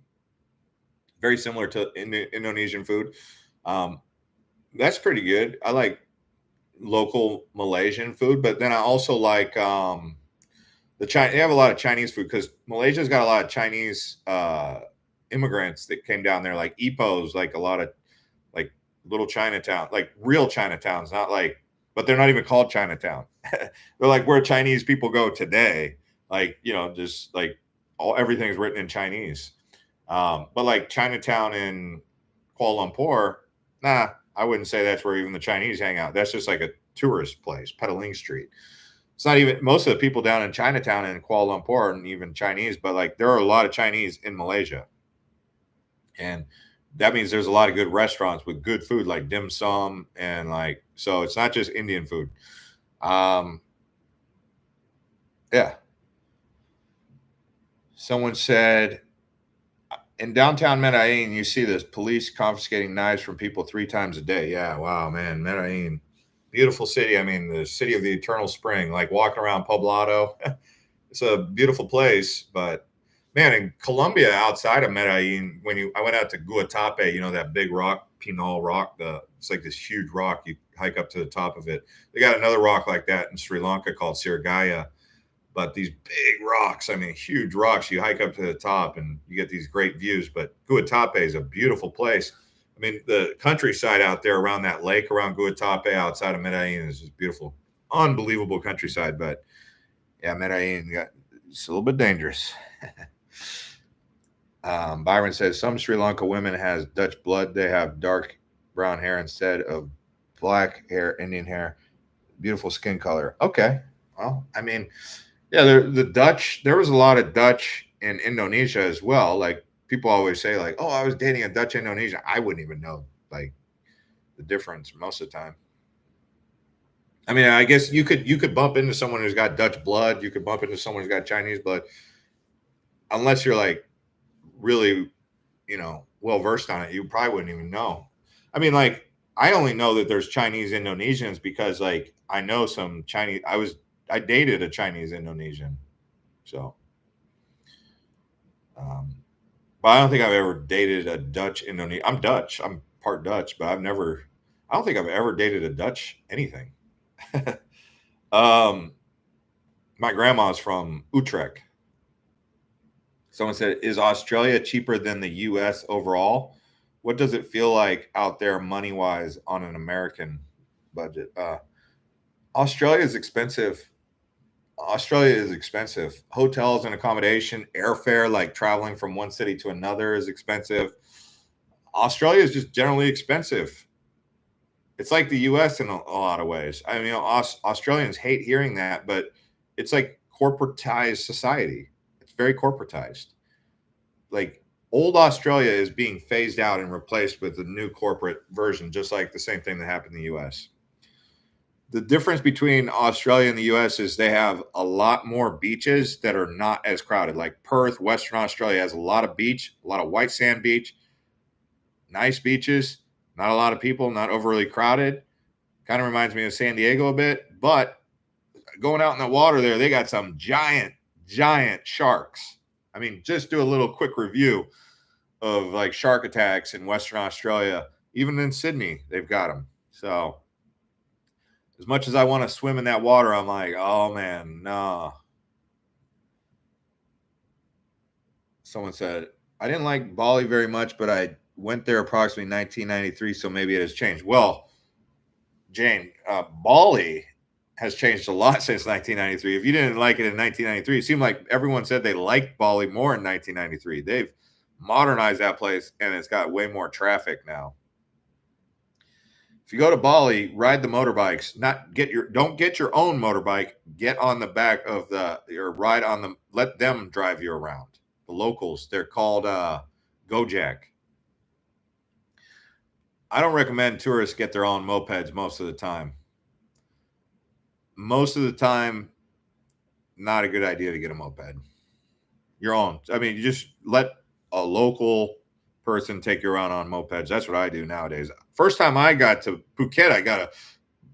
Very similar to Indonesian food. That's pretty good. I like local Malaysian food, but then I also like the China. They have a lot of Chinese food because Malaysia's got a lot of Chinese immigrants that came down there, like Ipohs, like a lot of like little Chinatown, like real Chinatowns, not like, but they're not even called Chinatown. They're like where Chinese people go today, like just like everything's written in Chinese. But like Chinatown in Kuala Lumpur, nah, I wouldn't say that's where even the Chinese hang out. That's just like a tourist place, Petaling Street. It's not even most of the people down in Chinatown and Kuala Lumpur aren't even Chinese, but like there are a lot of Chinese in Malaysia. And that means there's a lot of good restaurants with good food like dim sum and like, so it's not just Indian food. Um, yeah. Someone said in downtown Medellin, you see this police confiscating knives from people 3 times a day. Yeah. Wow, man. Medellin, beautiful city. I mean, the city of the eternal spring, like walking around Poblado. It's a beautiful place, but man, in Colombia, outside of Medellin, I went out to Guatape, that big rock, Pinal Rock. It's like this huge rock. You hike up to the top of it. They got another rock like that in Sri Lanka called Sirigaya. But these big rocks, I mean, huge rocks. You hike up to the top and you get these great views. But Guatape is a beautiful place. I mean, the countryside out there around that lake around Guatape outside of Medellin is just beautiful, unbelievable countryside. But yeah, Medellin, it's a little bit dangerous. Byron says some Sri Lanka women has Dutch blood. They have dark brown hair instead of black hair, Indian hair. Beautiful skin color. Okay. Well, I mean, yeah, the Dutch, there was a lot of Dutch in Indonesia as well. Like people always say like, oh, I was dating a Dutch Indonesian. I wouldn't even know like the difference most of the time. I mean, I guess you could bump into someone who's got Dutch blood. You could bump into someone who's got Chinese blood, unless you're like really, well versed on it. You probably wouldn't even know. I mean, like I only know that there's Chinese Indonesians because like I know some Chinese. I dated a Chinese Indonesian, so. But I don't think I've ever dated a Dutch Indonesian. I'm Dutch. I'm part Dutch, but I don't think I've ever dated a Dutch anything. um, my grandma's from Utrecht. Someone said, is Australia cheaper than the US overall? What does it feel like out there money wise on an American budget? Australia is expensive. Australia is expensive. Hotels and accommodation, airfare, like traveling from one city to another, is expensive. Australia is just generally expensive. It's like the US in a lot of ways. I mean, Australians hate hearing that, but it's like corporatized society. It's very corporatized. Like old Australia is being phased out and replaced with a new corporate version, just like the same thing that happened in the US. The difference between Australia and the US is they have a lot more beaches that are not as crowded. Like Perth, Western Australia has a lot of beach, a lot of white sand beach, nice beaches, not a lot of people, not overly crowded. Kind of reminds me of San Diego a bit, but going out in the water there, they got some giant, giant sharks. I mean, just do a little quick review of like shark attacks in Western Australia. Even in Sydney, they've got them. So as much as I want to swim in that water, I'm like, oh man, no. Someone said, I didn't like Bali very much, but I went there approximately 1993, so maybe it has changed. Well, Jane, Bali has changed a lot since 1993. If you didn't like it in 1993, it seemed like everyone said they liked Bali more in 1993. They've modernized that place, and it's got way more traffic now. If you go to Bali, ride the motorbikes. Don't get your own motorbike. Get on the back of or ride on them. Let them drive you around. The locals, they're called Gojek. I don't recommend tourists get their own mopeds most of the time. Most of the time, not a good idea to get a moped. Your own. I mean, you just let a local person take you around on mopeds. That's what I do nowadays. First time I got to Phuket, I got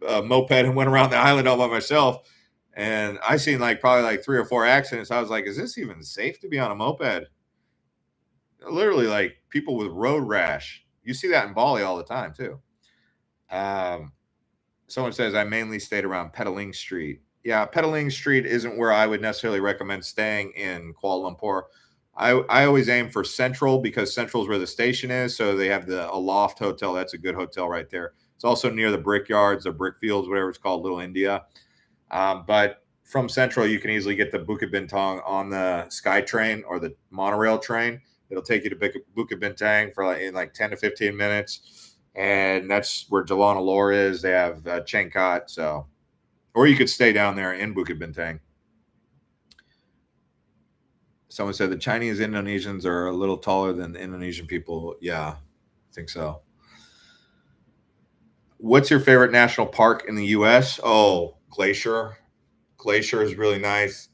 a moped and went around the island all by myself. And I seen probably like 3 or 4 accidents. I was like, is this even safe to be on a moped? Literally, like people with road rash. You see that in Bali all the time too. Someone says I mainly stayed around Petaling Street. Yeah, Petaling Street isn't where I would necessarily recommend staying in Kuala Lumpur. I always aim for Central because Central is where the station is. So they have a Loft Hotel. That's a good hotel right there. It's also near the brickyards or brick fields, whatever it's called, Little India. But from Central, you can easily get to Bukit Bintang on the Sky Train or the monorail train. It'll take you to Bukit Bintang for in 10 to 15 minutes. And that's where Jalan Alor is. They have Chengkat. So, or you could stay down there in Bukit Bintang. Someone said the Chinese Indonesians are a little taller than the Indonesian people. Yeah, I think so. What's your favorite national park in the U.S.? Oh, Glacier. Glacier is really nice.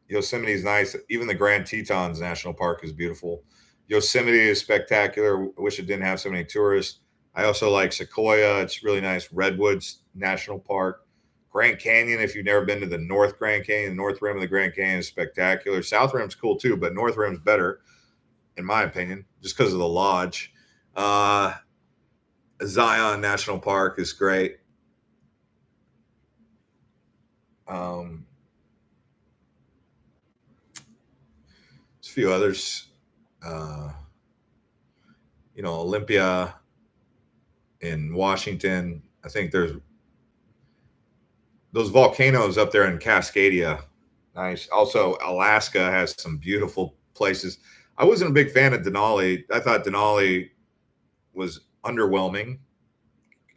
Yosemite is nice. Even the Grand Tetons National Park is beautiful. Yosemite is spectacular. I wish it didn't have so many tourists. I also like Sequoia. It's really nice. Redwoods National Park. Grand Canyon, if you've never been to the North Grand Canyon, the North Rim of the Grand Canyon is spectacular. South Rim's cool too, but North Rim's better, in my opinion, just because of the lodge. Zion National Park is great. There's a few others. Olympia in Washington. I think there's those volcanoes up there in Cascadia. Nice. Also, Alaska has some beautiful places. I wasn't a big fan of Denali. I thought Denali was underwhelming.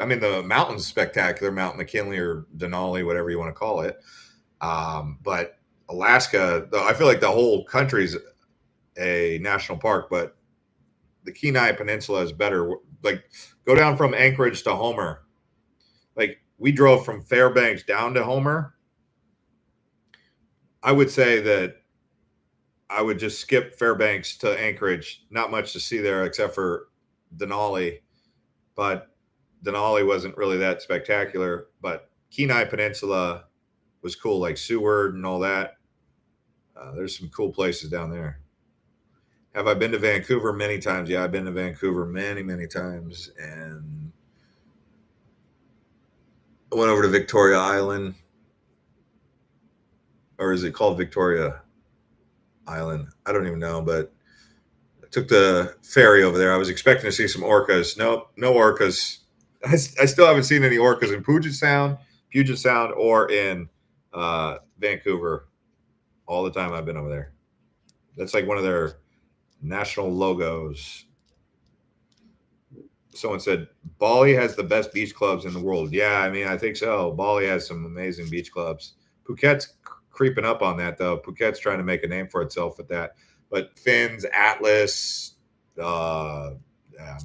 I mean, the mountain's spectacular, Mount McKinley or Denali, whatever you want to call it. But Alaska, I feel like the whole country's a national park, but the Kenai Peninsula is better. Like, go down from Anchorage to Homer. Like, we drove from Fairbanks down to Homer. I would say that I would just skip Fairbanks to Anchorage. Not much to see there except for Denali. But Denali wasn't really that spectacular. But Kenai Peninsula was cool, like Seward and all that. There's some cool places down there. Have I been to Vancouver? Many times. Yeah, I've been to Vancouver many, many times. And I went over to Victoria Island. Or is it called Victoria Island? I don't even know, but I took the ferry over there. I was expecting to see some orcas. Nope, no orcas. I still haven't seen any orcas in Puget Sound, or in Vancouver. All the time I've been over there. That's like one of their national logos. Someone said Bali has the best beach clubs in the world. Yeah, I mean, I think so. Bali has some amazing beach clubs. Phuket's creeping up on that, though. Phuket's trying to make a name for itself with that. But Fins, Atlas, yeah,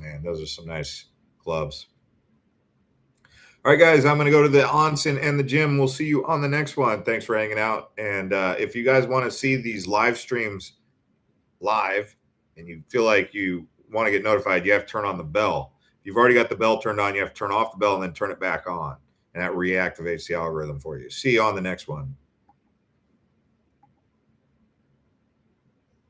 man, those are some nice clubs. All right, guys, I'm going to go to the onsen and the gym. We'll see you on the next one. Thanks for hanging out. And if you guys want to see these live streams live and you feel like you want to get notified, you have to turn on the bell. If you've already got the bell turned on, you have to turn off the bell and then turn it back on. And that reactivates the algorithm for you. See you on the next one.